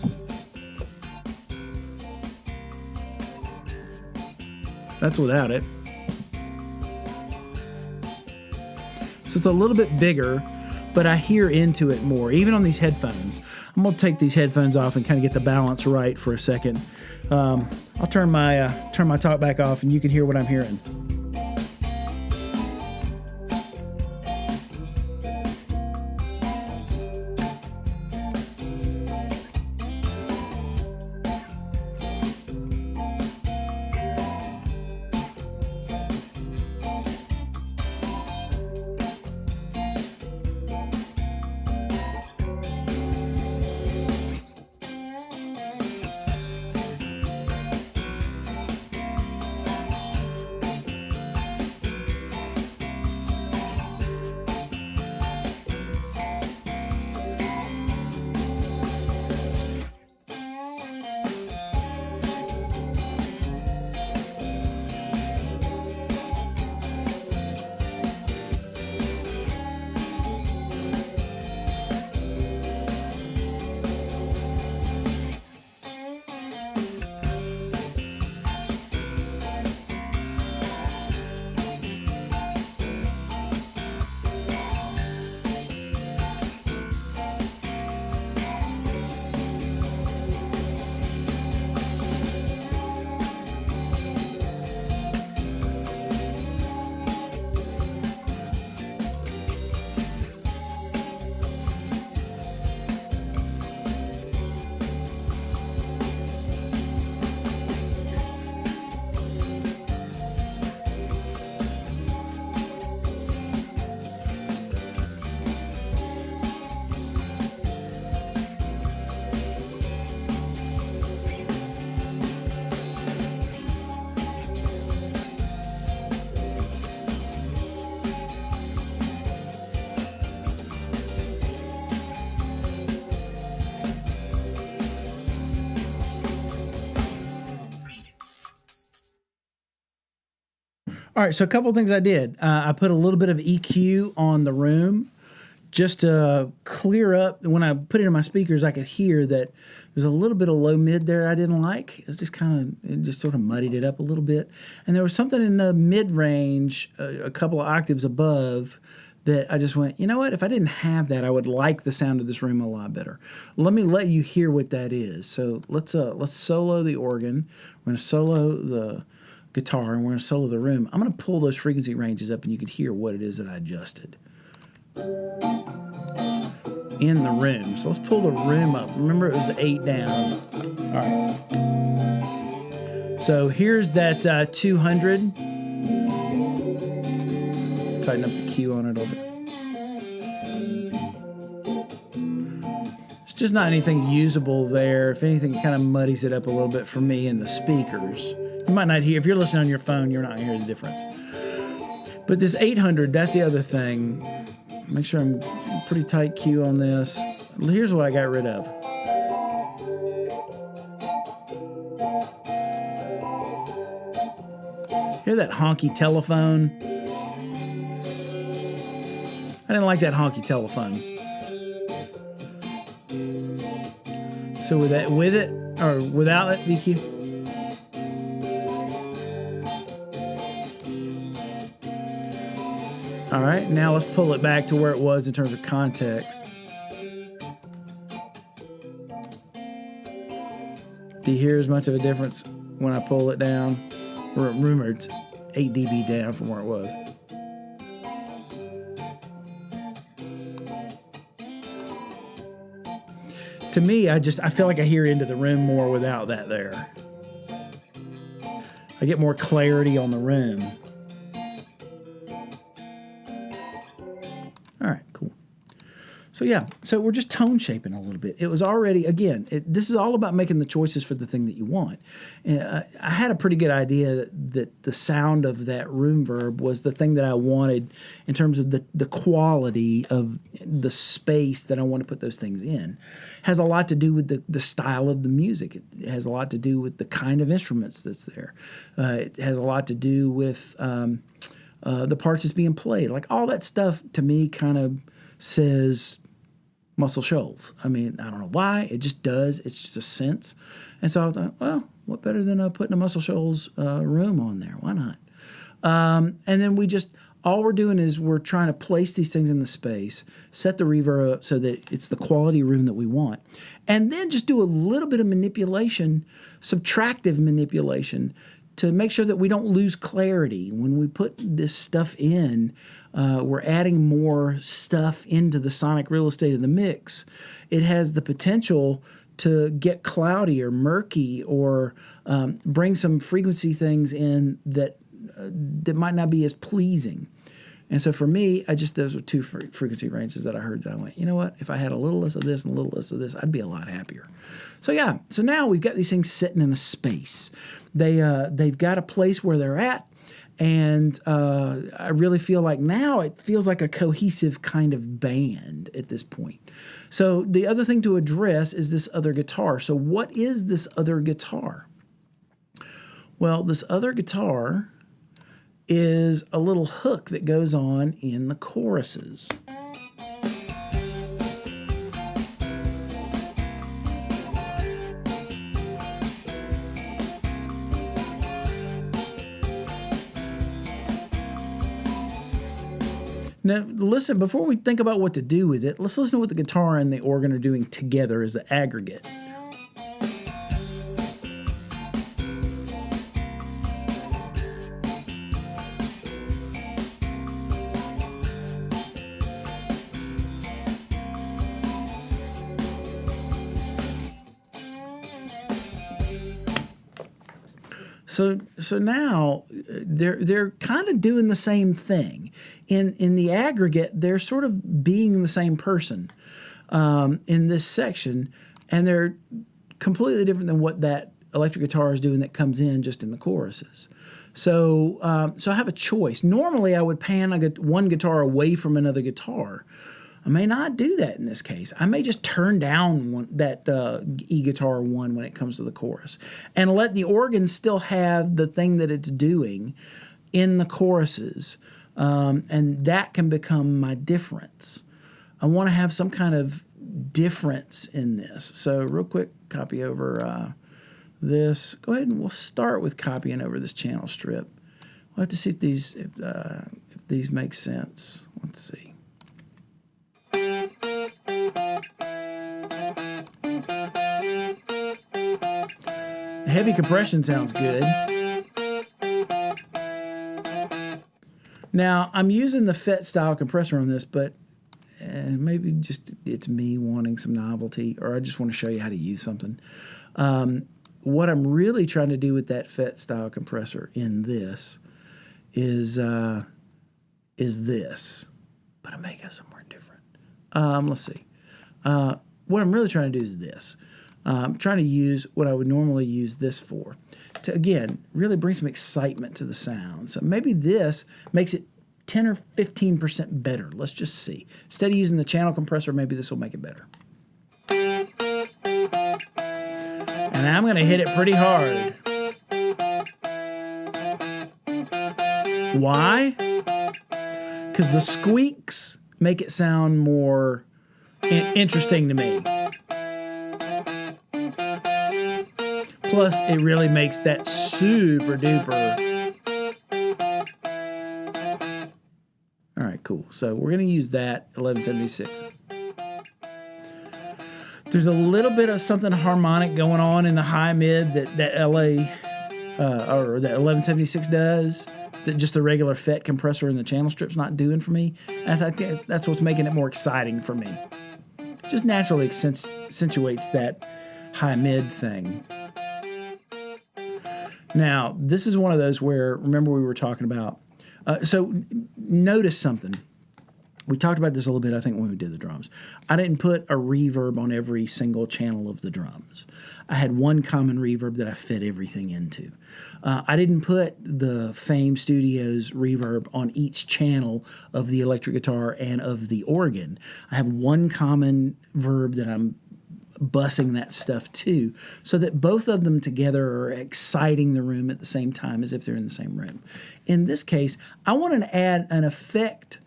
Speaker 1: That's without it. So it's a little bit bigger, but I hear into it more, even on these headphones. I'm going to take these headphones off and kind of get the balance right for a second. I'll turn my talk back off and you can hear what I'm hearing. All right, so a couple of things I did. I put a little bit of EQ on the room just to clear up. When I put it in my speakers, I could hear that there's a little bit of low mid there I didn't like. It just sort of muddied it up a little bit. And there was something in the mid range, a couple of octaves above, that I just went, you know what? If I didn't have that, I would like the sound of this room a lot better. Let me let you hear what that is. So let's solo the organ. We're going to solo the guitar, and we're going to solo the room. I'm going to pull those frequency ranges up, and you can hear what it is that I adjusted in the room. So let's pull the room up. Remember, it was 8 down. All right. So here's that 200. Tighten up the Q on it a little bit. It's just not anything usable there. If anything, it kind of muddies it up a little bit for me in the speakers. You might not hear, if you're listening on your phone, you're not hearing the difference. But this 800, that's the other thing. Make sure I'm pretty tight Q on this. Here's what I got rid of. Hear that honky telephone? I didn't like that honky telephone. So with it or without it, EQ. All right, now let's pull it back to where it was in terms of context. Do you hear as much of a difference when I pull it down? Remember, it's 8 dB down from where it was. To me, I feel like I hear into the room more without that there. I get more clarity on the room. All right, cool. So yeah, so we're just tone shaping a little bit. It was already, again, this is all about making the choices for the thing that you want. I had a pretty good idea that the sound of that room verb was the thing that I wanted in terms of the quality of the space that I want to put those things in. Has a lot to do with the style of the music. It has a lot to do with the kind of instruments that's there. It has a lot to do with the parts that's being played. Like all that stuff to me kind of says Muscle Shoals. I mean, I don't know why. It just does. It's just a sense. And so I thought, well, what better than putting a Muscle Shoals room on there? Why not? And then all we're doing is we're trying to place these things in the space, set the reverb up so that it's the quality room that we want, and then just do a little bit of manipulation, subtractive manipulation, to make sure that we don't lose clarity. When we put this stuff in, we're adding more stuff into the sonic real estate of the mix. It has the potential to get cloudy or murky or bring some frequency things in that might not be as pleasing. And so for me, those were two frequency ranges that I heard that I went, you know what? If I had a little less of this and a little less of this, I'd be a lot happier. So yeah, so now we've got these things sitting in a space. They've got a place where they're at, and I really feel like now it feels like a cohesive kind of band at this point. So the other thing to address is this other guitar. So what is this other guitar? Well, this other guitar is a little hook that goes on in the choruses. Now, listen, before we think about what to do with it, let's listen to what the guitar and the organ are doing together as the aggregate. So now they're kind of doing the same thing. In the aggregate, they're sort of being the same person in this section, and they're completely different than what that electric guitar is doing that comes in just in the choruses. So I have a choice. Normally, I would pan one guitar away from another guitar. I may not do that in this case. I may just turn down that E guitar one when it comes to the chorus and let the organ still have the thing that it's doing in the choruses, and that can become my difference. I want to have some kind of difference in this. So real quick, copy over this. Go ahead and we'll start with copying over this channel strip. We'll have to see if these make sense. Let's see. Heavy compression sounds good. Now, I'm using the FET style compressor on this, but maybe just it's me wanting some novelty, or I just want to show you how to use something. What I'm really trying to do with that FET style compressor in this is this, but I may go somewhere different. Let's see. What I'm really trying to do is this. I'm trying to use what I would normally use this for to, again, really bring some excitement to the sound. So maybe this makes it 10 or 15% better. Let's just see. Instead of using the channel compressor, maybe this will make it better. And I'm going to hit it pretty hard. Why? Because the squeaks make it sound more interesting to me. Plus, it really makes that super duper. All right, cool. cool. So we're going to use that 1176. There's a little bit of something harmonic going on in the high mid that LA or that 1176 does, that just the regular FET compressor in the channel strip's not doing for me. And I think that's what's making it more exciting for me. Just naturally accentuates that high mid thing. Now, this is one of those where, remember we were talking about, so notice something. We talked about this a little bit, I think, when we did the drums. I didn't put a reverb on every single channel of the drums. I had one common reverb that I fit everything into. I didn't put the Fame Studios reverb on each channel of the electric guitar and of the organ. I have one common verb that I'm bussing that stuff to, so that both of them together are exciting the room at the same time as if they're in the same room. In this case, I want to add an effect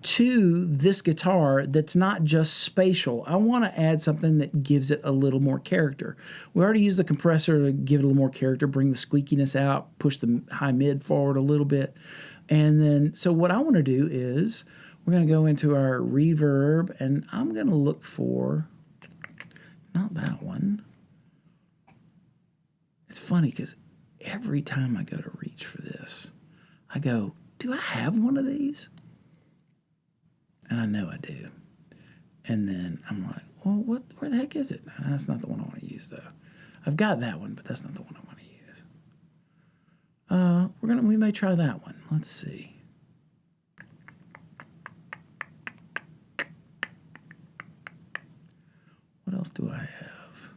Speaker 1: to this guitar that's not just spatial. I want to add something that gives it a little more character. We already used the compressor to give it a little more character, bring the squeakiness out, push the high mid forward a little bit. And then, so what I want to do is we're going to go into our reverb, and I'm going to look for, not that one. It's funny because every time I go to reach for this, I go, do I have one of these? And I know I do. And then I'm like, well, where the heck is it? That's not the one I want to use, though. I've got that one, but that's not the one I want to use. We may try that one. Let's see. What else do I have?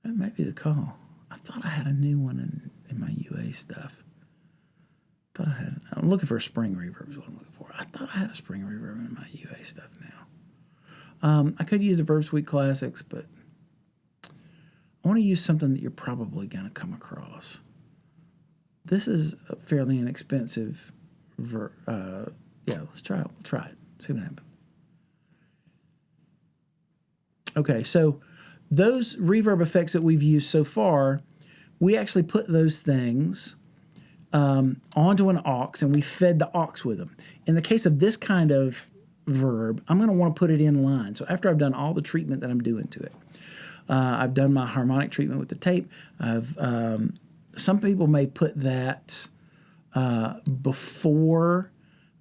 Speaker 1: That might be the call. I thought I had a new one in my UA stuff. I'm looking for a spring reverb is what I'm looking for. I thought I had a spring reverb in my UA stuff now. I could use the Verb Suite Classics, but I want to use something that you're probably going to come across. This is a fairly inexpensive yeah, let's try it. We'll try it. See what happens. Okay, so those reverb effects that we've used so far, we actually put those things onto an aux, and we fed the aux with them. In the case of this kind of verb, I'm going to want to put it in line. So after I've done all the treatment that I'm doing to it, I've done my harmonic treatment with the tape. Some people may put that before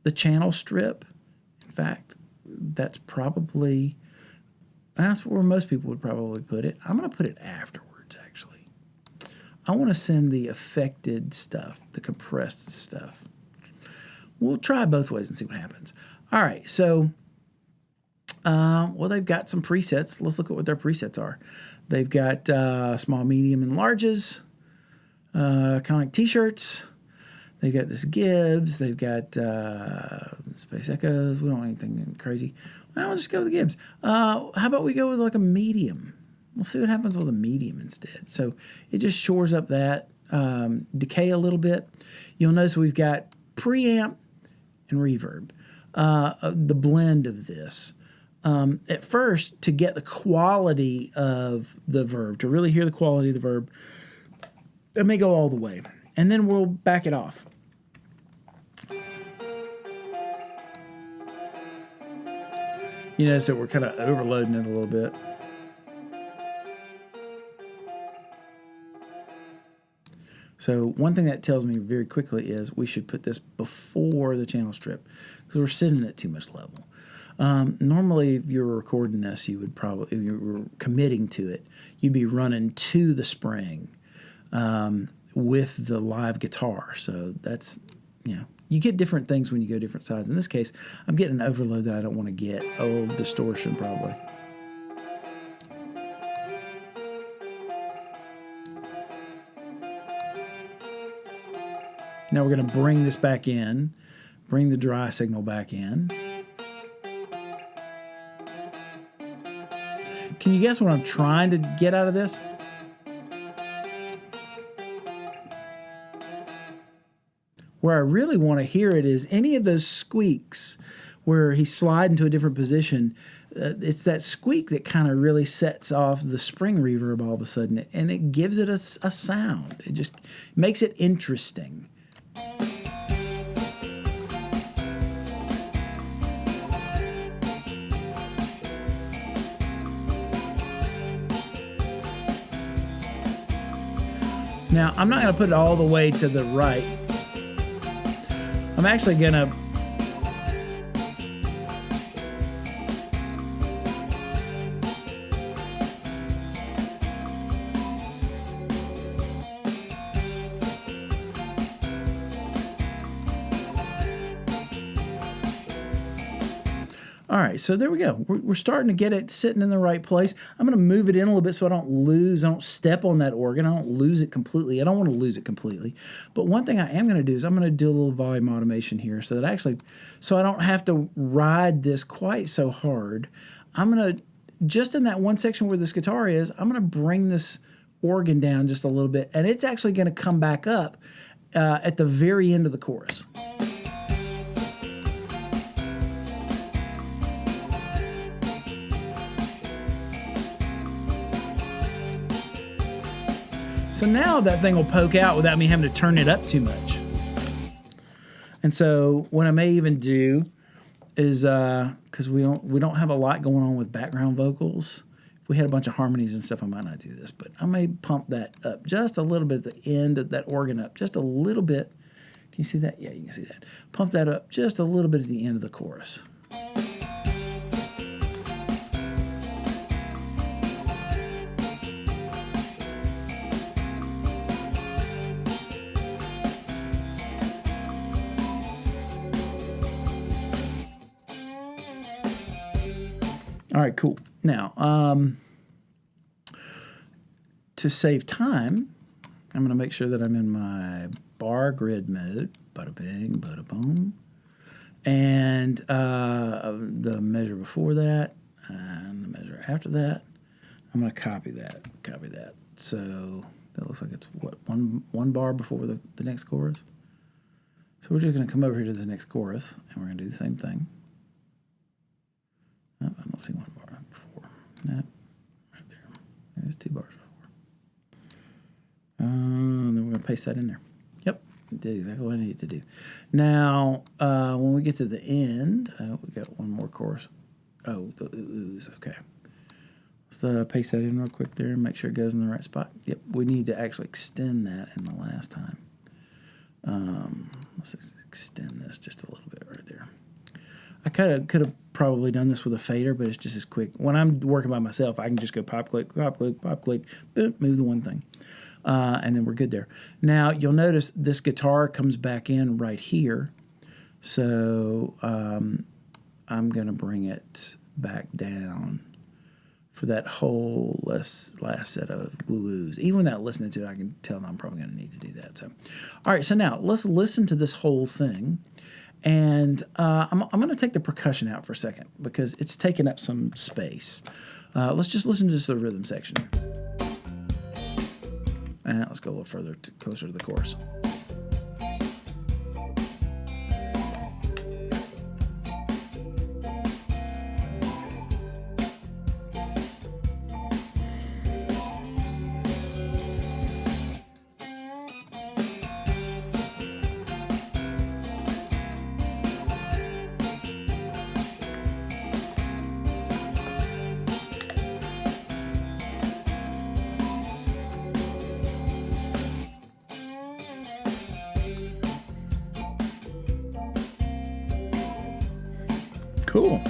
Speaker 1: the channel strip. In fact, that's where most people would probably put it. I'm going to put it afterwards, actually. I want to send the affected stuff, the compressed stuff. We'll try both ways and see what happens. All right, so, well, they've got some presets. Let's look at what their presets are. They've got small, medium, and larges, kind of like T-shirts. They've got this Gibbs. They've got Space Echoes. We don't want anything crazy. Well, we'll just go with the Gibbs. How about we go with like a medium? We'll see what happens with a medium instead. So it just shores up that decay a little bit. You'll notice we've got preamp and reverb, the blend of this. At first, to get the quality of the verb, to really hear the quality of the verb, it may go all the way. And then we'll back it off. You notice that we're kind of overloading it a little bit. So one thing that tells me very quickly is we should put this before the channel strip because we're sitting at too much level. Normally, if you were recording this, you would probably, if you were committing to it, you'd be running to the spring with the live guitar. So that's, you get different things when you go different sides. In this case, I'm getting an overload that I don't want to get, a little distortion probably. Now we're going to bring this back in, bring the dry signal back in. Can you guess what I'm trying to get out of this? Where I really want to hear it is any of those squeaks where he slides into a different position. It's that squeak that kind of really sets off the spring reverb all of a sudden, and it gives it a sound. It just makes it interesting. Now, I'm not going to put it all the way to the right. I'm actually going to All right, so there we go. We're starting to get it sitting in the right place. I'm going to move it in a little bit so I don't step on that organ. I don't lose it completely. I don't want to lose it completely. But one thing I am going to do is I'm going to do a little volume automation here so I don't have to ride this quite so hard. I'm going to, just in that one section where this guitar is, I'm going to bring this organ down just a little bit, and it's actually going to come back up at the very end of the chorus. So now that thing will poke out without me having to turn it up too much. And so what I may even do is, because we don't have a lot going on with background vocals. If we had a bunch of harmonies and stuff, I might not do this, but I may pump that up just a little bit at the end of that organ up, just a little bit. Can you see that? Yeah, you can see that. Pump that up just a little bit at the end of the chorus. All right, cool. Now, to save time, I'm going to make sure that I'm in my bar grid mode. Bada bing, bada boom. And the measure before that and the measure after that, I'm going to copy that. So that looks like it's, what, one bar before the next chorus? So we're just going to come over here to the next chorus, and we're going to do the same thing. Oh, I don't see one bar before. Nope, right there. There's 2 bars before. Then we're going to paste that in there. Yep, did exactly what I needed to do. Now, when we get to the end, we got one more chorus. Oh, the oohs. Okay. Let's paste that in real quick there and make sure it goes in the right spot. Yep, we need to actually extend that in the last time. Let's extend this just a little bit right there. I kind of could have probably done this with a fader, but it's just as quick. When I'm working by myself, I can just go pop, click, boop, move the one thing. And then we're good there. Now, you'll notice this guitar comes back in right here. So I'm going to bring it back down for that whole last set of woo-woos. Even without listening to it, I can tell I'm probably going to need to do that. So, all right, so now let's listen to this whole thing. And I'm going to take the percussion out for a second because it's taking up some space. Let's just listen to just the rhythm section. And let's go a little further, closer to the chorus. Cool.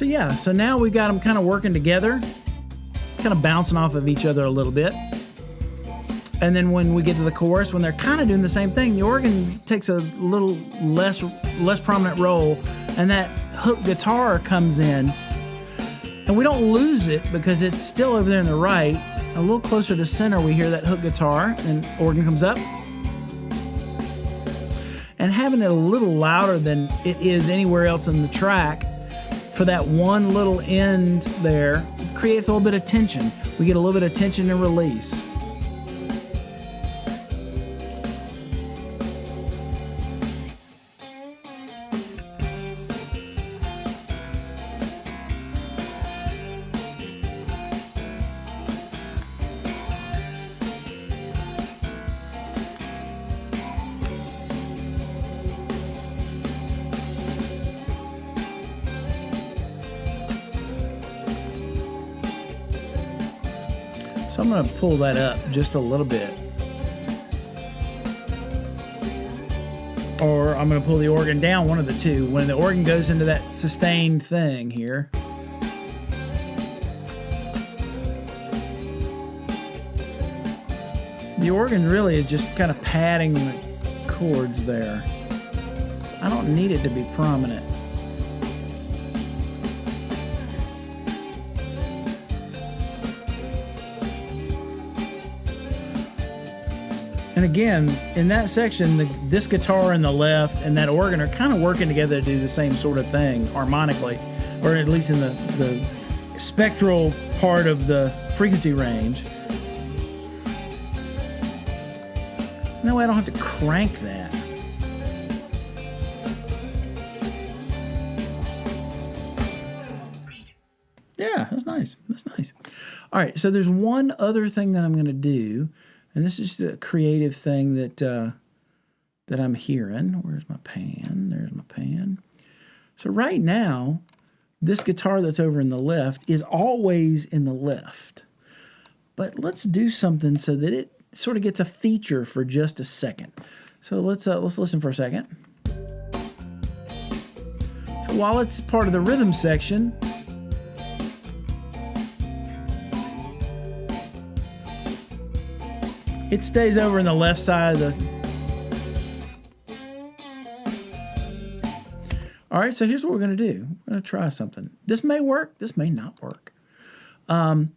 Speaker 1: Yeah. So now we got them kind of working together, kind of bouncing off of each other a little bit. And then when we get to the chorus, when they're kind of doing the same thing, the organ takes a little less prominent role, and that hook guitar comes in. And we don't lose it because it's still over there on the right. A little closer to center, we hear that hook guitar, and organ comes up. And having it a little louder than it is anywhere else in the track for that one little end there creates a little bit of tension. We get a little bit of tension and release. So I'm going to pull that up just a little bit. Or I'm going to pull the organ down, one of the two. When the organ goes into that sustained thing here. The organ really is just kind of padding the chords there. So I don't need it to be prominent. And again, in that section, this guitar in the left and that organ are kind of working together to do the same sort of thing harmonically, or at least in the spectral part of the frequency range. No, I don't have to crank that. Yeah, that's nice. That's nice. All right, so there's one other thing that I'm going to do. And this is just a creative thing that that I'm hearing. Where's my pan? There's my pan. So right now, this guitar that's over in the left is always in the left. But let's do something so that it sort of gets a feature for just a second. So let's listen for a second. So while it's part of the rhythm section, it stays over in the left side of the... All right, so here's what we're going to do. We're going to try something. This may work. This may not work. I'm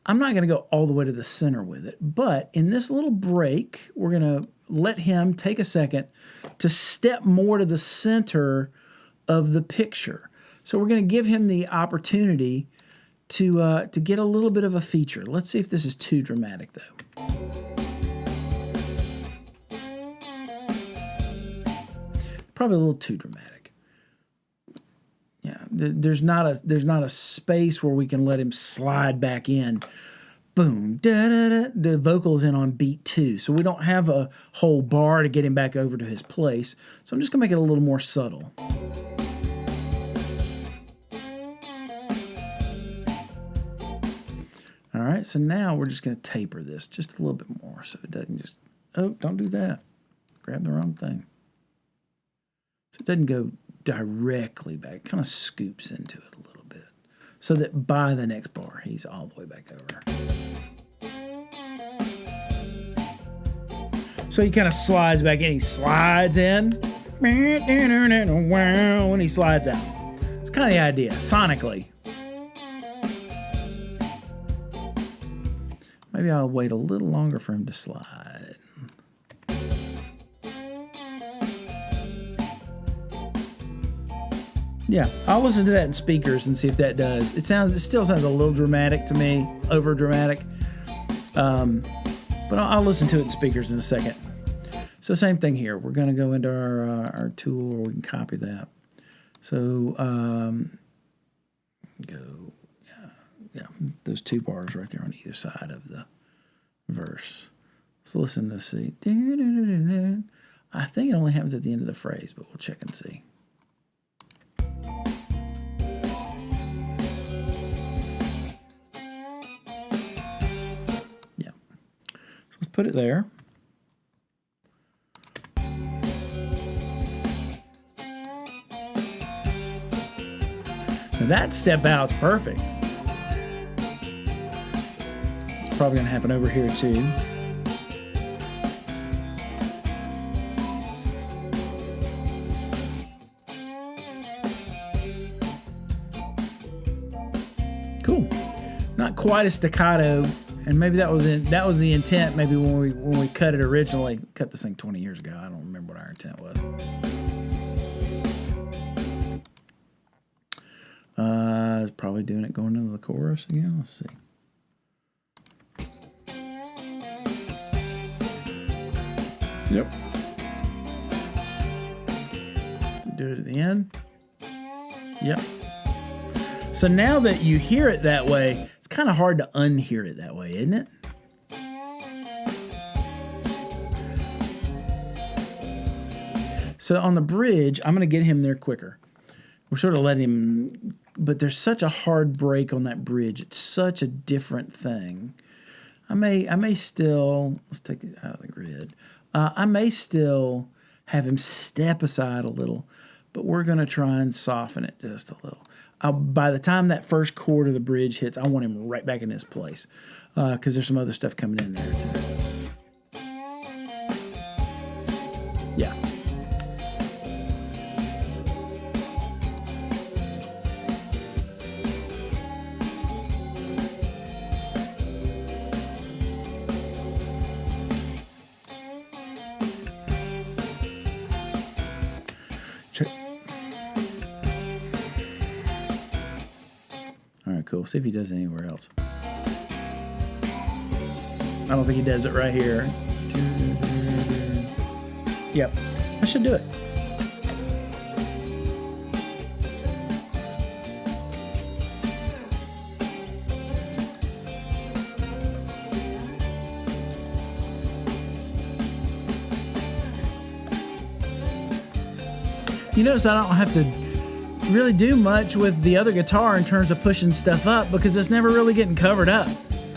Speaker 1: not going to go all the way to the center with it. But in this little break, we're going to let him take a second to step more to the center of the picture. So we're going to give him the opportunity to get a little bit of a feature. Let's see if this is too dramatic, though. Probably a little too dramatic. Yeah, there's not a space where we can let him slide back in. Boom, da da da. The vocal's in on beat 2, so we don't have a whole bar to get him back over to his place. So I'm just gonna make it a little more subtle. All right, so now we're just gonna taper this just a little bit more so it doesn't just, oh, don't do that. Grab the wrong thing. So it doesn't go directly back. It kind of scoops into it a little bit so that by the next bar, he's all the way back over. So he kind of slides back in. He slides in. When he slides out. It's kind of the idea, sonically. Maybe I'll wait a little longer for him to slide. Yeah, I'll listen to that in speakers and see if that does. It still sounds a little dramatic to me, over dramatic. But I'll listen to it in speakers in a second. So same thing here. We're going to go into our tool, or we can copy that. So yeah, those 2 bars right there on either side of the verse. Let's listen to see. I think it only happens at the end of the phrase, but we'll check and see. Put it there. Now that step out's perfect. It's probably going to happen over here too. Cool. Not quite a staccato. And maybe that was the intent. Maybe when we cut it originally, cut this thing 20 years ago. I don't remember what our intent was. Probably doing it going into the chorus again. Let's see. Yep. To do it at the end. Yep. So now that you hear it that way, it's kind of hard to unhear it that way, isn't it? So on the bridge, I'm going to get him there quicker. We're sort of letting him, but there's such a hard break on that bridge. It's such a different thing. I may still, let's take it out of the grid. I may still have him step aside a little, but we're going to try and soften it just a little. By the time that first chord of the bridge hits, I want him right back in his place because there's some other stuff coming in there too. Yeah. All right, cool. See if he does it anywhere else. I don't think he does it right here. Yep, I should do it. You notice I don't have to really do much with the other guitar in terms of pushing stuff up because it's never really getting covered up,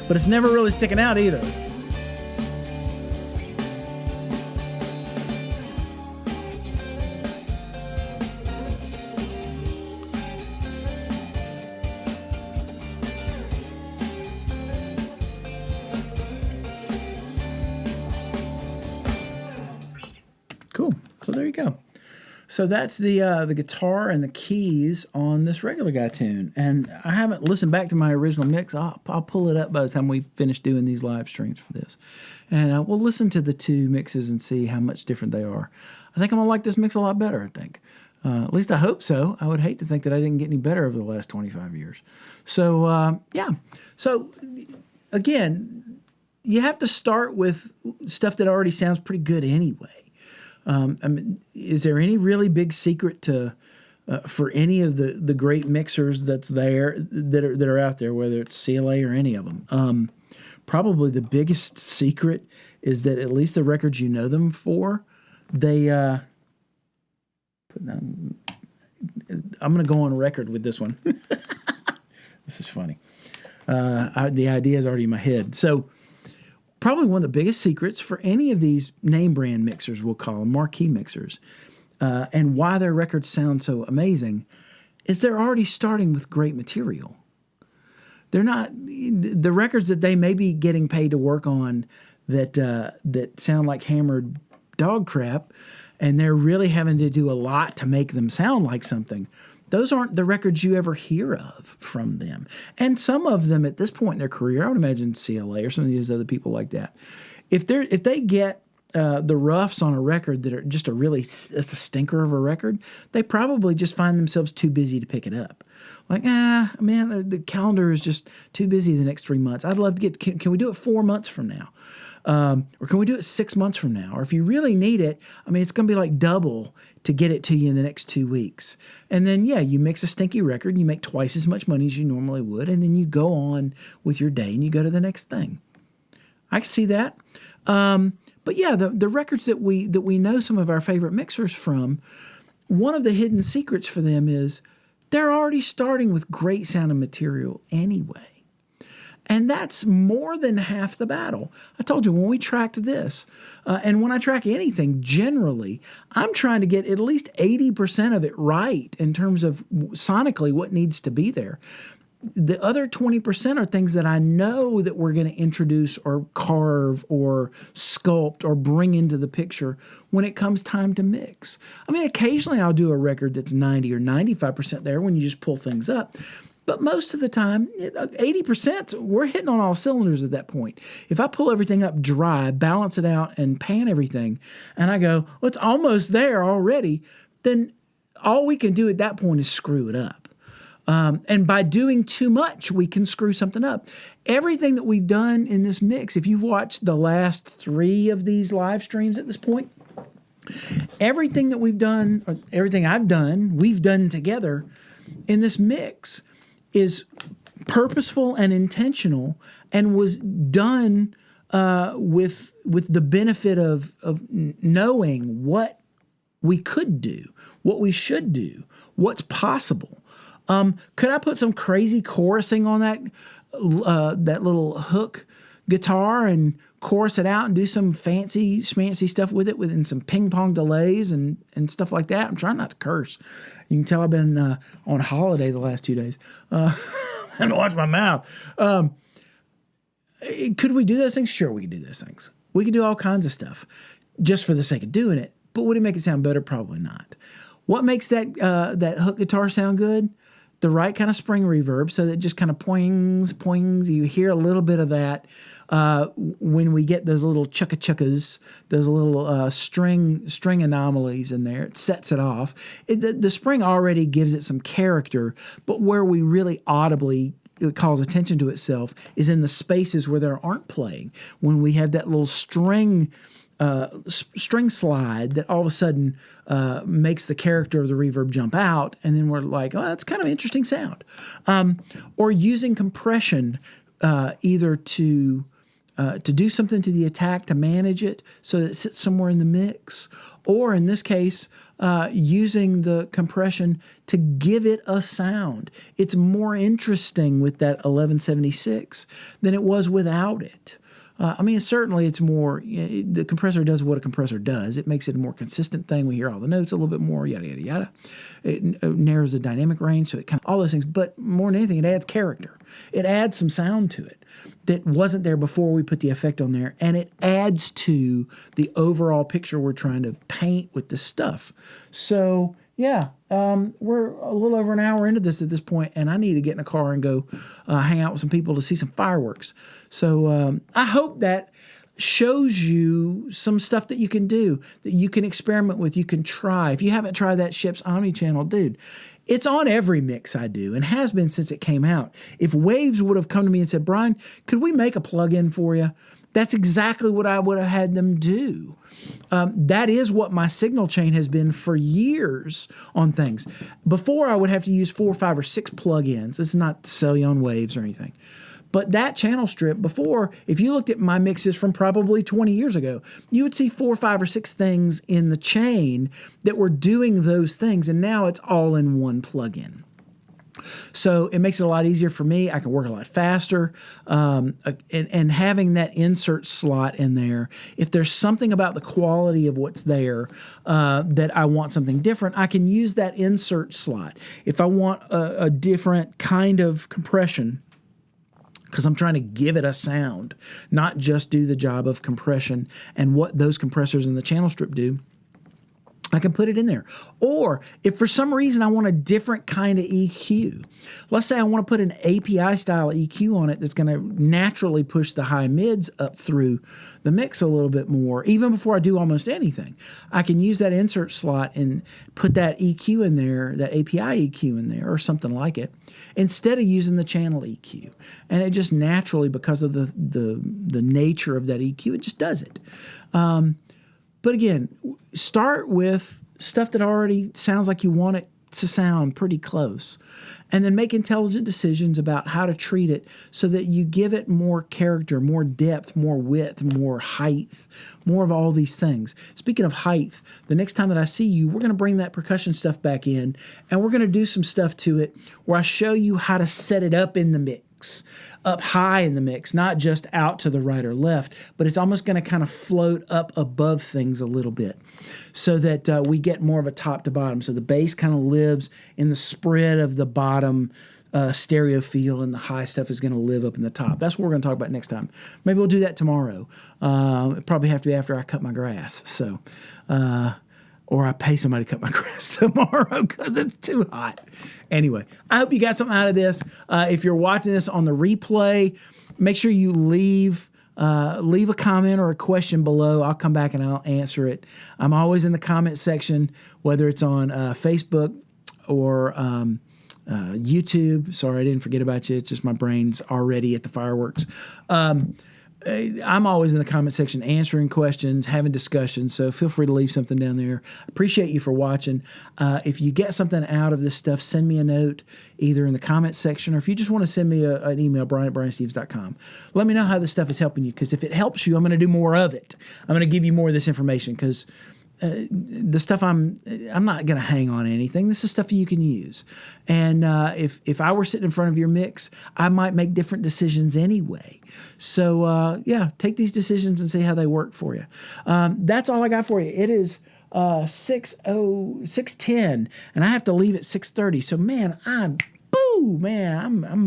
Speaker 1: but it's never really sticking out either. Cool. So there you go. So that's the guitar and the keys on this regular guy tune. And I haven't listened back to my original mix. I'll pull it up by the time we finish doing these live streams for this. And we'll listen to the two mixes and see how much different they are. I think I'm going to like this mix a lot better, I think. At least I hope so. I would hate to think that I didn't get any better over the last 25 years. So, yeah. So, again, you have to start with stuff that already sounds pretty good anyway. I mean, is there any really big secret to for any of the great mixers that are out there, whether it's CLA or any of them? Probably the biggest secret is that at least the records you know them for, they I'm going to go on record with this one. This is funny. The idea is already in my head. So probably one of the biggest secrets for any of these name brand mixers, we'll call them marquee mixers, and why their records sound so amazing, is they're already starting with great material. They're not the records that they may be getting paid to work on that sound like hammered dog crap, and they're really having to do a lot to make them sound like something. Those aren't the records you ever hear of from them. And some of them at this point in their career, I would imagine CLA or some of these other people like that, if they get the roughs on a record that are just it's a stinker of a record, they probably just find themselves too busy to pick it up. Like, man, the calendar is just too busy the next 3 months. I'd love to can we do it 4 months from now? Or can we do it 6 months from now? Or if you really need it, I mean, it's going to be like double to get it to you in the next 2 weeks. And then, yeah, you mix a stinky record, and you make twice as much money as you normally would, and then you go on with your day and you go to the next thing. I can see that. But yeah, the records that we know some of our favorite mixers from, one of the hidden secrets for them is they're already starting with great sounding material anyway. And that's more than half the battle. I told you when we tracked this, and when I track anything, generally, I'm trying to get at least 80% of it right in terms of sonically what needs to be there. The other 20% are things that I know that we're going to introduce or carve or sculpt or bring into the picture when it comes time to mix. I mean, occasionally I'll do a record that's 90 or 95% there when you just pull things up. But most of the time, 80%, we're hitting on all cylinders at that point. If I pull everything up dry, balance it out, and pan everything, and I go, well, it's almost there already, then all we can do at that point is screw it up. And by doing too much, we can screw something up. Everything that we've done in this mix, if you've watched the last 3 of these live streams at this point, everything that we've done, everything I've done, we've done together in this mix is purposeful and intentional and was done with the benefit of knowing what we could do, what we should do, what's possible. Could I put some crazy chorusing on that little hook guitar and chorus it out and do some fancy schmancy stuff with it, within some ping pong delays and stuff like that. I'm trying not to curse. You can tell I've been on holiday the last 2 days. And watch my mouth. Could we do those things? Sure, we could do those things. We could do all kinds of stuff just for the sake of doing it. But would it make it sound better? Probably not. What makes that hook guitar sound good? The right kind of spring reverb, so that it just kind of poings, poings. You hear a little bit of that when we get those little chukkas, those little string anomalies in there. It sets it off. The spring already gives it some character, but where we really audibly it calls attention to itself is in the spaces where there aren't playing. When we have that little string slide that all of a sudden makes the character of the reverb jump out, and then we're like, oh, that's kind of an interesting sound. Or using compression either to do something to the attack to manage it so that it sits somewhere in the mix, or in this case, using the compression to give it a sound. It's more interesting with that 1176 than it was without it. Certainly it's more, the compressor does what a compressor does. It makes it a more consistent thing. We hear all the notes a little bit more, yada, yada, yada. It narrows the dynamic range, so it kind of, all those things. But more than anything, it adds character. It adds some sound to it that wasn't there before we put the effect on there. And it adds to the overall picture we're trying to paint with this stuff. So, yeah, we're a little over an hour into this at this point, and I need to get in a car and go hang out with some people to see some fireworks. So I hope that shows you some stuff that you can do, that you can experiment with, you can try. If you haven't tried that Ship's Omnichannel, dude, it's on every mix I do and has been since it came out. If Waves would have come to me and said, Brian, could we make a plugin for you? That's exactly what I would have had them do. That is what my signal chain has been for years on things. Before, I would have to use 4, 5, or 6 plugins. It's not to sell you on Waves or anything. But that channel strip before, if you looked at my mixes from probably 20 years ago, you would see 4, 5, or 6 things in the chain that were doing those things. And now it's all in one plugin. So it makes it a lot easier for me. I can work a lot faster. And having that insert slot in there, if there's something about the quality of what's there that I want something different, I can use that insert slot. If I want a different kind of compression, because I'm trying to give it a sound, not just do the job of compression and what those compressors in the channel strip do, I can put it in there. Or if for some reason I want a different kind of EQ, let's say I want to put an API style EQ on it that's going to naturally push the high mids up through the mix a little bit more, even before I do almost anything. I can use that insert slot and put that EQ in there, that API EQ in there, or something like it, instead of using the channel EQ. And it just naturally, because of the nature of that EQ, it just does it. But again, start with stuff that already sounds like you want it to sound pretty close, and then make intelligent decisions about how to treat it so that you give it more character, more depth, more width, more height, more of all these things. Speaking of height, the next time that I see you, we're going to bring that percussion stuff back in, and we're going to do some stuff to it where I show you how to set it up in the mix. Up high in the mix, not just out to the right or left, but it's almost going to kind of float up above things a little bit so that we get more of a top to bottom. So the bass kind of lives in the spread of the bottom stereo feel, and the high stuff is going to live up in the top. That's what we're going to talk about next time. Maybe we'll do that tomorrow. It'll probably have to be after I cut my grass. So, or I pay somebody to cut my grass tomorrow because it's too hot. Anyway, I hope you got something out of this. If you're watching this on the replay, make sure you leave a comment or a question below. I'll come back and I'll answer it. I'm always in the comment section, whether it's on Facebook or YouTube. Sorry, I didn't forget about you. It's just my brain's already at the fireworks. I'm always in the comment section answering questions, having discussions, so feel free to leave something down there. Appreciate you for watching. If you get something out of this stuff, send me a note either in the comment section, or if you just want to send me an email, brian@briansteves.com. Let me know how this stuff is helping you, because if it helps you, I'm going to do more of it. I'm going to give you more of this information, because the stuff I'm not going to hang on anything. This is stuff you can use. And if I were sitting in front of your mix, I might make different decisions anyway. So yeah, take these decisions and see how they work for you. That's all I got for you. It is 6:10, and I have to leave at 6:30. So man, I'm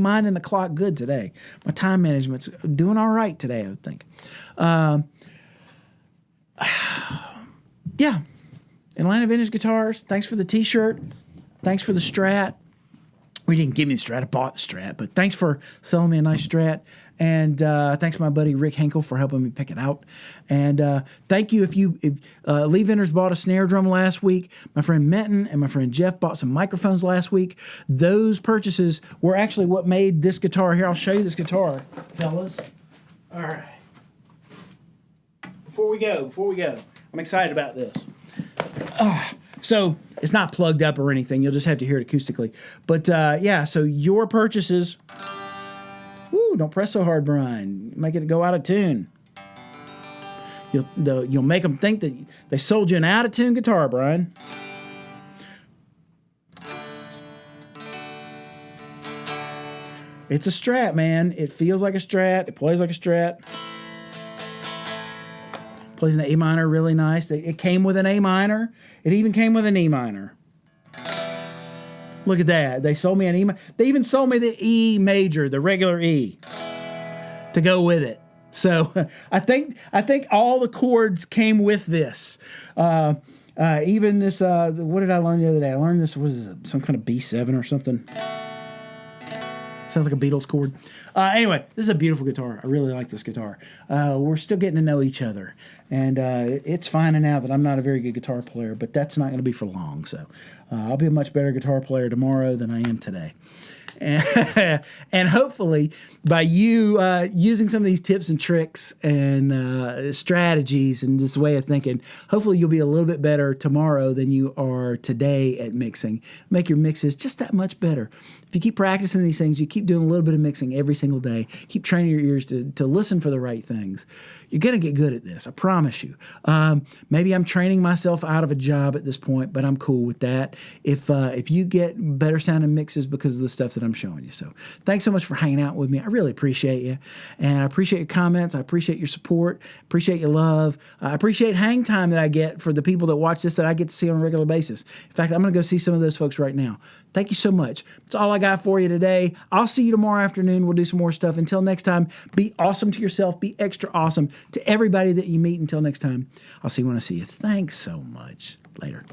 Speaker 1: minding the clock good today. My time management's doing all right today, I would think. Yeah, Atlanta Vintage Guitars. Thanks for the T-shirt. Thanks for the Strat. We didn't give me the Strat. I bought the Strat, but thanks for selling me a nice Strat. And thanks to my buddy Rick Henkel for helping me pick it out. And thank you if Lee Venters bought a snare drum last week. My friend Menton and my friend Jeff bought some microphones last week. Those purchases were actually what made this guitar here. I'll show you this guitar, fellas. All right. Before we go, I'm excited about this. So it's not plugged up or anything. You'll just have to hear it acoustically. But yeah, so your purchases. Woo, don't press so hard, Brian. Make it go out of tune. You'll make them think that they sold you an out of tune guitar, Brian. It's a Strat, man. It feels like a Strat. It plays like a Strat. Plays an A minor really nice. It came with an A minor. It even came with an E minor. Look at that. They sold me an E minor. They even sold me the E major, the regular E, to go with it. So I think all the chords came with this. Even this, what did I learn the other day? I learned this was some kind of B7 or something. Sounds like a Beatles chord. Anyway, this is a beautiful guitar. I really like this guitar. We're still getting to know each other. And it's finding out that I'm not a very good guitar player, but that's not going to be for long. So I'll be a much better guitar player tomorrow than I am today. And hopefully by you using some of these tips and tricks and strategies and this way of thinking, hopefully you'll be a little bit better tomorrow than you are today at mixing. Make your mixes just that much better. If you keep practicing these things, you keep doing a little bit of mixing every single day, keep training your ears to listen for the right things, you're going to get good at this. I promise you. Maybe I'm training myself out of a job at this point, but I'm cool with that. If you get better sounding mixes because of the stuff that I'm showing you. So thanks so much for hanging out with me. I really appreciate you. And I appreciate your comments. I appreciate your support. Appreciate your love. I appreciate hang time that I get for the people that watch this that I get to see on a regular basis. In fact, I'm going to go see some of those folks right now. Thank you so much. That's all I got for you today. I'll see you tomorrow afternoon. We'll do some more stuff. Until next time, be awesome to yourself. Be extra awesome to everybody that you meet. Until next time, I'll see you when I see you. Thanks so much. Later.